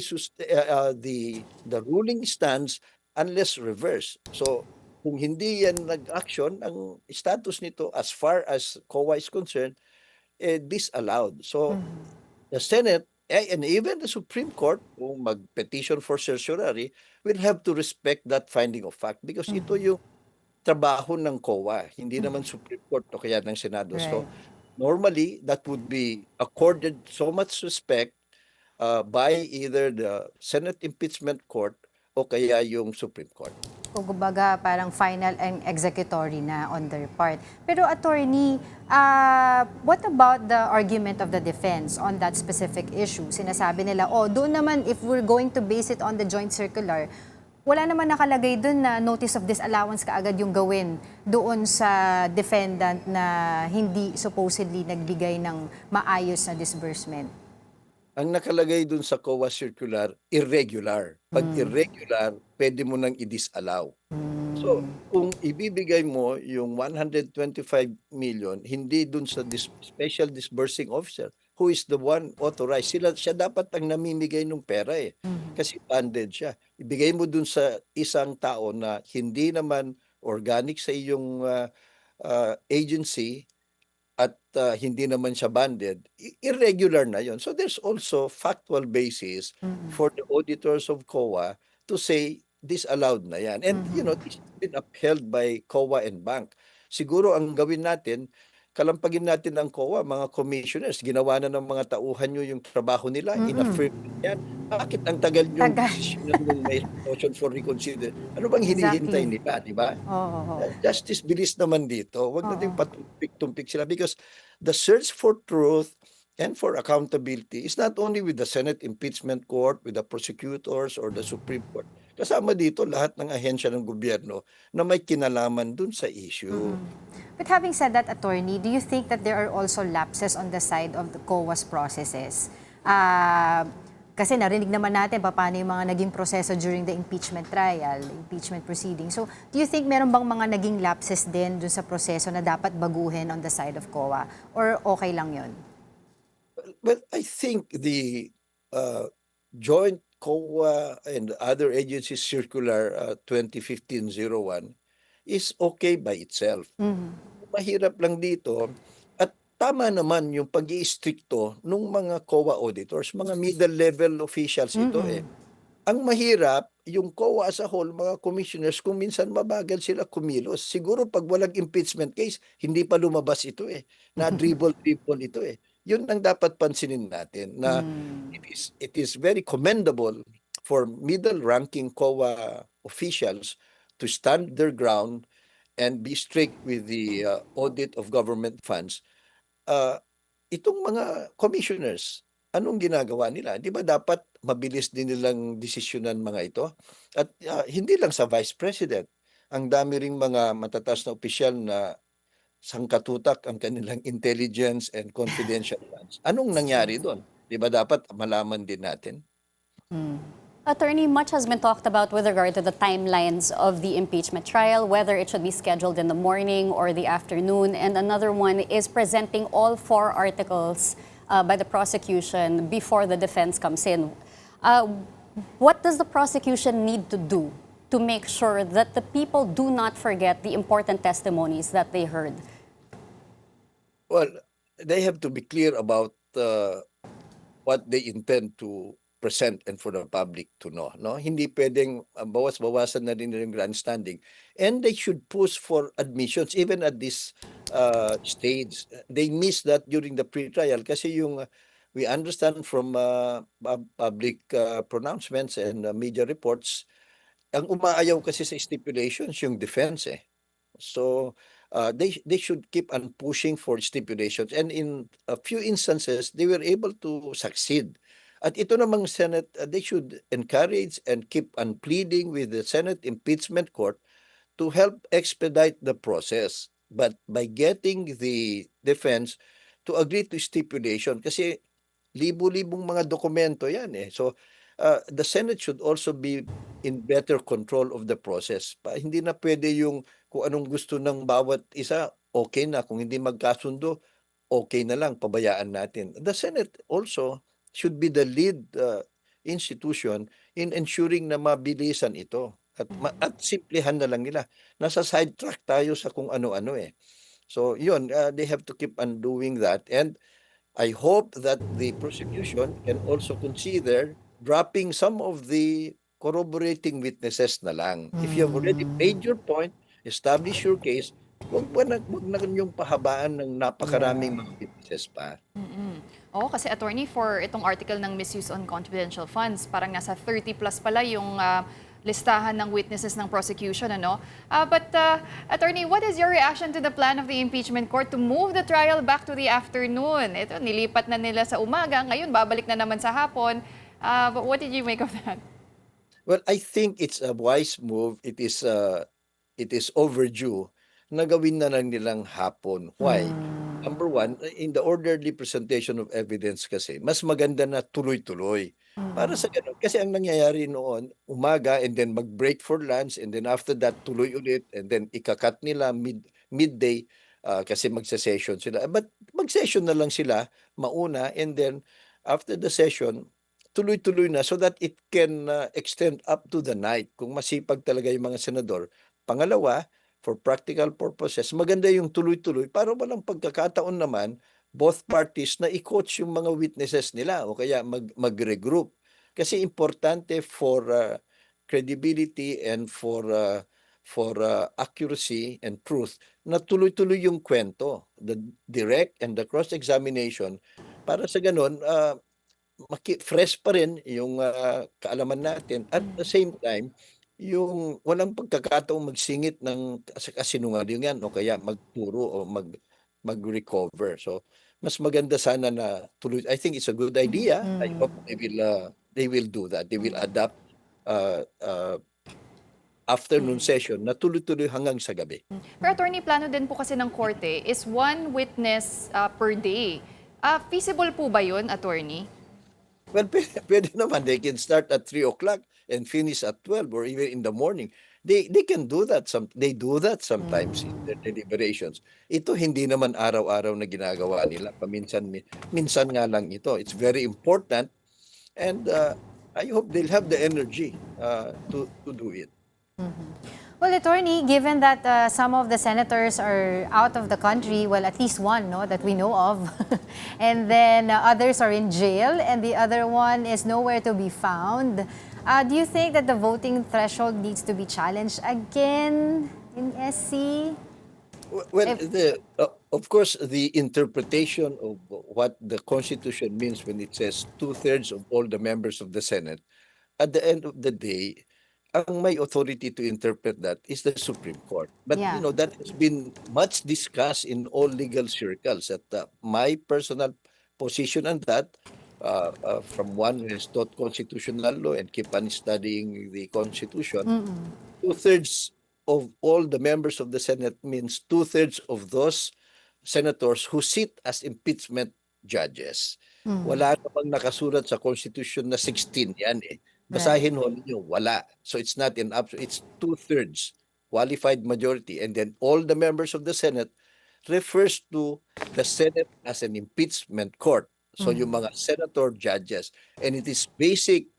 the ruling stands unless reversed. So, kung hindi yan nag-action, ang status nito as far as COA is concerned, disallowed. So, the Senate and even the Supreme Court, kung mag-petition for certiorari, will have to respect that finding of fact because ito yung trabaho ng COA, hindi naman Supreme Court o kaya ng Senado. Right. So, normally, that would be accorded so much respect by either the Senate Impeachment Court o kaya yung Supreme Court. Kumbaga parang final and executory na on their part. Pero attorney, what about the argument of the defense on that specific issue? Sinasabi nila, doon naman if we're going to base it on the joint circular, wala naman nakalagay doon na notice of disallowance kaagad yung gawin doon sa defendant na hindi supposedly nagbigay ng maayos na disbursement. Ang nakalagay dun sa COA circular, irregular. Pag irregular, pwede mo nang i-disallow. So, kung ibibigay mo yung 125 million, hindi dun sa special disbursing officer, who is the one authorized, siya dapat ang namimigay ng pera eh. Kasi funded siya. Ibigay mo dun sa isang tao na hindi naman organic sa iyong agency, at hindi naman siya banded, irregular na yon. So there's also factual basis for the auditors of COA to say disallowed na yan. And this has been upheld by COA and bank. Siguro ang gawin natin, kalampagin natin ang COA, mga commissioners, ginawa na ng mga tauhan nyo yung trabaho nila, in-affirm yan. Bakit ang tagal yung Tagal. desisyon nung may motion for reconsider? Ano bang hinihintay Exactly. nila, di ba? Oo. Justice, bilis naman dito. Huwag natin Oo. patumpik-tumpik sila because the search for truth and for accountability is not only with the Senate Impeachment Court, with the prosecutors or the Supreme Court. Kasama dito lahat ng ahensya ng gobyerno na may kinalaman dun sa issue. But having said that, attorney, do you think that there are also lapses on the side of the COA's processes? Kasi narinig naman natin paano yung mga naging proseso during the impeachment trial, impeachment proceeding. So, do you think meron bang mga naging lapses din dun sa proseso na dapat baguhin on the side of COA? Or okay lang yun? Well, I think the joint COA and other agencies circular 2015-01 is okay by itself. Mahirap lang dito at tama naman yung pag-iistrikto ng mga COA auditors, mga middle level officials ito eh. Ang mahirap, yung COA as a whole, mga commissioners, kung minsan mabagal sila kumilos. Siguro pag walang impeachment case, hindi pa lumabas ito eh. Na-dribble-dribble ito eh. Yun ang dapat pansinin natin na it is very commendable for middle-ranking COA officials to stand their ground and be strict with the audit of government funds. Itong mga commissioners, anong ginagawa nila? Di ba dapat mabilis din nilang desisyonan mga ito? At hindi lang sa Vice President. Ang dami ring mga matataas na opisyal na sangkatutak ang kanilang intelligence and confidential funds. Anong nangyari doon? Di ba dapat malaman din natin? Attorney, much has been talked about with regard to the timelines of the impeachment trial, whether it should be scheduled in the morning or the afternoon. And another one is presenting all 4 articles by the prosecution before the defense comes in. What does the prosecution need to do to make sure that the people do not forget the important testimonies that they heard? Well, they have to be clear about what they intend to present and for the public to know. No? Hindi pwedeng bawas-bawasan na rin yung grandstanding. And they should push for admissions even at this stage. They missed that during the pre-trial kasi yung we understand from public pronouncements and media reports, ang umaayaw kasi sa stipulations yung defense eh. So they should keep on pushing for stipulations and in a few instances they were able to succeed. At ito namang Senate, they should encourage and keep on pleading with the Senate Impeachment Court to help expedite the process. But by getting the defense to agree to stipulation, kasi libo-libong mga dokumento yan eh. So the Senate should also be in better control of the process. Hindi na pwede yung kung anong gusto ng bawat isa, okay na. Kung hindi magkasundo, okay na lang, pabayaan natin. The Senate also should be the lead institution in ensuring na mabilisan ito. At simplihan na lang nila. Nasa sidetrack tayo sa kung ano-ano eh. So yun, they have to keep on doing that. And I hope that the prosecution can also consider dropping some of the corroborating witnesses na lang. If you have already made your point, establish your case, wag na yung pahabaan ng napakaraming mga witnesses pa. Oo, kasi attorney, for itong article ng misuse on confidential funds, parang nasa 30 plus pala yung listahan ng witnesses ng prosecution, ano? But attorney, what is your reaction to the plan of the impeachment court to move the trial back to the afternoon? Ito, nilipat na nila sa umaga, ngayon babalik na naman sa hapon. But what did you make of that? Well, I think it's a wise move. It is overdue na gawin na lang nilang hapon. Why? Number one, in the orderly presentation of evidence kasi, mas maganda na tuloy-tuloy. Para sa ganun. Kasi ang nangyayari noon, umaga and then mag-break for lunch and then after that, tuloy ulit and then ikakat nila midday kasi magsa-session sila. But mag-session na lang sila mauna and then after the session, tuloy-tuloy na so that it can extend up to the night kung masipag talaga yung mga senador. Pangalawa, for practical purposes, maganda yung tuloy-tuloy para walang pagkakataon naman both parties na i-coach yung mga witnesses nila o kaya mag-regroup. Kasi importante for credibility and for for accuracy and truth, na tuloy-tuloy yung kwento, the direct and the cross-examination, para sa ganun, fresh pa rin yung kaalaman natin at the same time, yung walang pagkakataong magsingit ng kasinungalingan o kaya magturo o mag-recover. So, mas maganda sana na tuloy. I think it's a good idea. I hope they will do that. They will adapt afternoon session na tuloy-tuloy hanggang sa gabi. Pero attorney, plano din po kasi ng korte is one witness per day. Feasible po ba yun, attorney? Well, pwede naman. They can start at 3 o'clock and finish at 12 or even in the morning. They can do that. They do that sometimes in their deliberations. Ito hindi naman araw-araw na ginagawa nila. Minsan nga lang ito. It's very important and I hope they'll have the energy to do it. Well, attorney, given that some of the senators are out of the country, well, at least one, no, that we know of, and then others are in jail, and the other one is nowhere to be found. Do you think that the voting threshold needs to be challenged again in SC? Well, of course, the interpretation of what the Constitution means when it says 2/3 of all the members of the Senate, at the end of the day, ang may authority to interpret that is the Supreme Court. But Yeah. that has been much discussed in all legal circles. At my personal position on that, from one who has taught constitutional law and keep on studying the Constitution, 2/3 of all the members of the Senate means 2/3 of those senators who sit as impeachment judges. Wala namang nakasulat sa Constitution na 16 yan eh. Basahin ho ninyo, wala. So it's not an absolute, it's 2/3 qualified majority. And then all the members of the Senate refers to the Senate as an impeachment court. So yung mga senator judges. And it is basic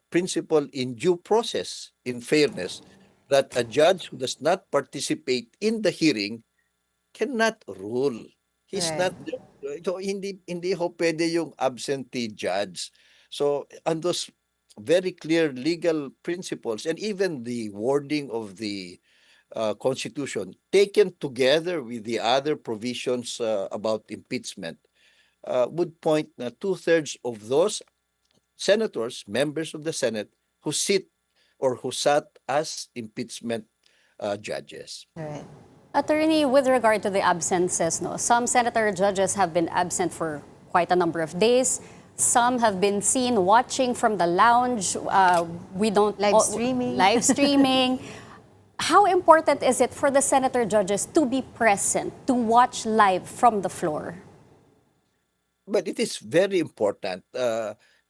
principle in due process, in fairness, that a judge who does not participate in the hearing cannot rule. He's Right. not, so hindi ho pwede yung absentee judge. So, and those very clear legal principles and even the wording of the Constitution taken together with the other provisions about impeachment would point na 2/3 of those senators, members of the Senate, who sit or who sat as impeachment judges. Right. Attorney, with regard to the absences, no, some senator judges have been absent for quite a number of days. Some have been seen watching from the lounge. We don't Live streaming. Live streaming. How important is it for the senator judges to be present, to watch live from the floor? But it is very important.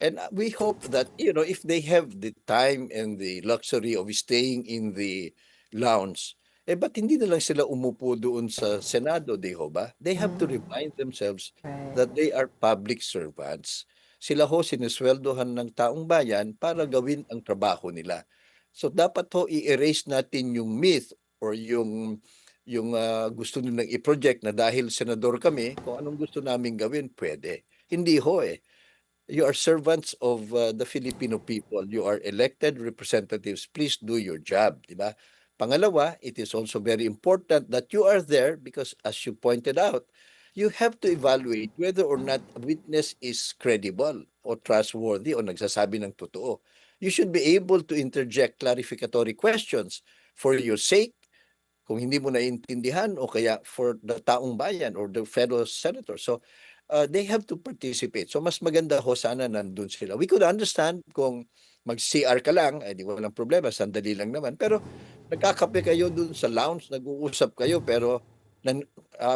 And we hope that, if they have the time and the luxury of staying in the lounge, ba't hindi na lang sila umupo doon sa Senado, di ho ba? They have to remind themselves that they are public servants. Sila ho sinisweldohan ng taong bayan para gawin ang trabaho nila. So dapat ho i-erase natin yung myth or yung gusto nilang i-project na dahil senador kami, kung anong gusto naming gawin, pwede. Hindi ho eh. You are servants of the Filipino people. You are elected representatives. Please do your job, di ba? Pangalawa, it is also very important that you are there because, as you pointed out, you have to evaluate whether or not a witness is credible or trustworthy o nagsasabi ng totoo. You should be able to interject clarificatory questions for your sake, kung hindi mo naiintindihan o kaya for the taong bayan or the fellow senator. So, they have to participate. So, mas maganda ho sana nandun sila. We could understand kung mag-CR ka lang, di walang problema, sandali lang naman. Pero nagkakape kayo dun sa lounge, nag-uusap kayo, pero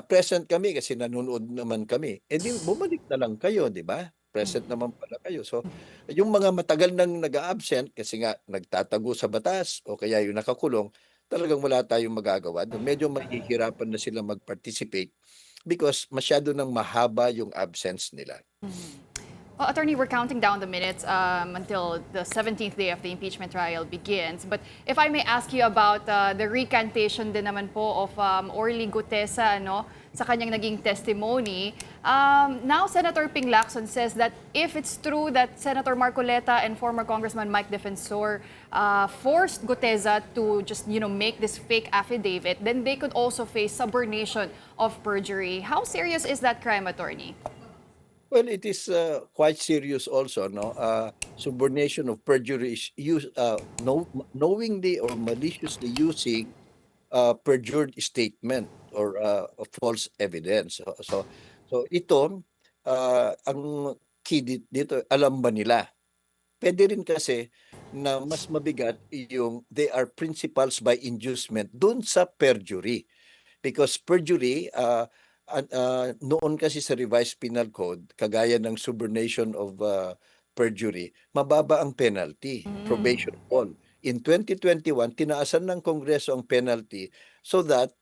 present kami kasi nanonood naman kami. Di bumalik na lang kayo, di ba? Present naman pala kayo. So, yung mga matagal nang nag-absent kasi nga nagtatago sa batas o kaya yung nakakulong, talagang wala tayong magagawa. Medyo mahihirapan na sila mag-participate because masyado nang mahaba yung absence nila. Well, Attorney, we're counting down the minutes until the 17th day of the impeachment trial begins. But if I may ask you about the recantation din naman po of Orly Gutesa, sa kanyang naging testimony. Now, Senator Ping Lacson says that if it's true that Senator Marcoleta and former Congressman Mike Defensor forced Guteza to just, make this fake affidavit, then they could also face subornation of perjury. How serious is that crime, attorney? Well, it is quite serious also, no? Subornation of perjury is knowingly or maliciously using perjured statement or false evidence. So ito, ang key dito, alam ba nila? Pwede rin kasi na mas mabigat yung they are principals by inducement dun sa perjury. Because perjury, noon kasi sa revised penal code, kagaya ng subornation of perjury, mababa ang penalty, probation all. In 2021, tinaasan ng Kongreso ang penalty so that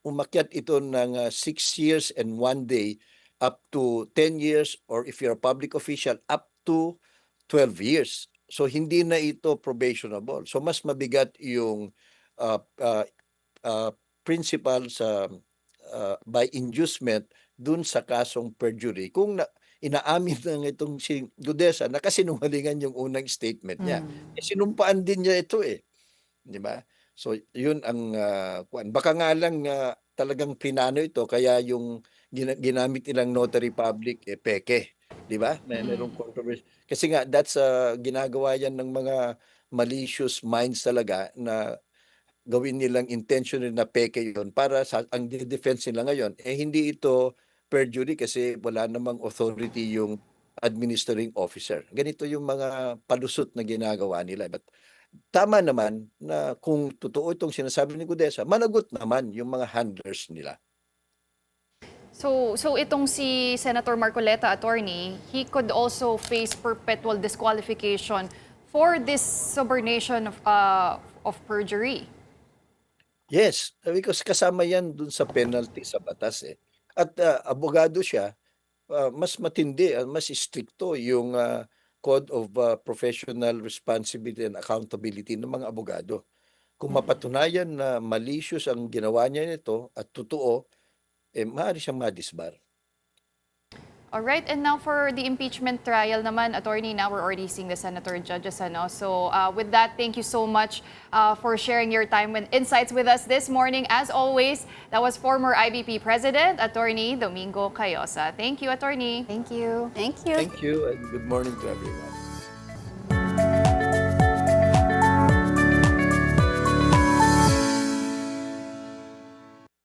umakyat ito ng 6 years and 1 day up to 10 years, or if you're a public official, up to 12 years. So hindi na ito probationable. So mas mabigat yung principal sa by inducement dun sa kasong perjury. Kung inaamin ng itong si Guteza na kasinungalingan yung unang statement niya. Sinumpaan din niya ito eh. Di ba? So yun ang kuan. Baka nga lang talagang pinano ito kaya yung ginamit nilang notary public peke. Di ba? Merong controversy. Kasi nga that's ginagawa yan ng mga malicious minds talaga na gawin nilang intentional na peke yun para ang defense nila ngayon hindi ito perjury kasi wala namang authority yung administering officer. Ganito yung mga palusot na ginagawa nila. But tama naman na kung totoo itong sinasabi ni Guteza, managot naman yung mga handlers nila. So itong si Senator Marcoleta, attorney, he could also face perpetual disqualification for this subornation of perjury. Yes, because kasama yan dun sa penalty sa batas eh. At abogado siya, mas matindi, mas stricto yung Code of Professional Responsibility and Accountability ng mga abogado. Kung mapatunayan na malicious ang ginawa niya nito at totoo, maaari siyang madisbar. All right, and now for the impeachment trial naman, attorney, now we're already seeing the senator judges. So with that, thank you so much for sharing your time and insights with us this morning. As always, that was former IBP President, Attorney Domingo Cayosa. Thank you, attorney. Thank you. Thank you. Thank you and good morning to everyone.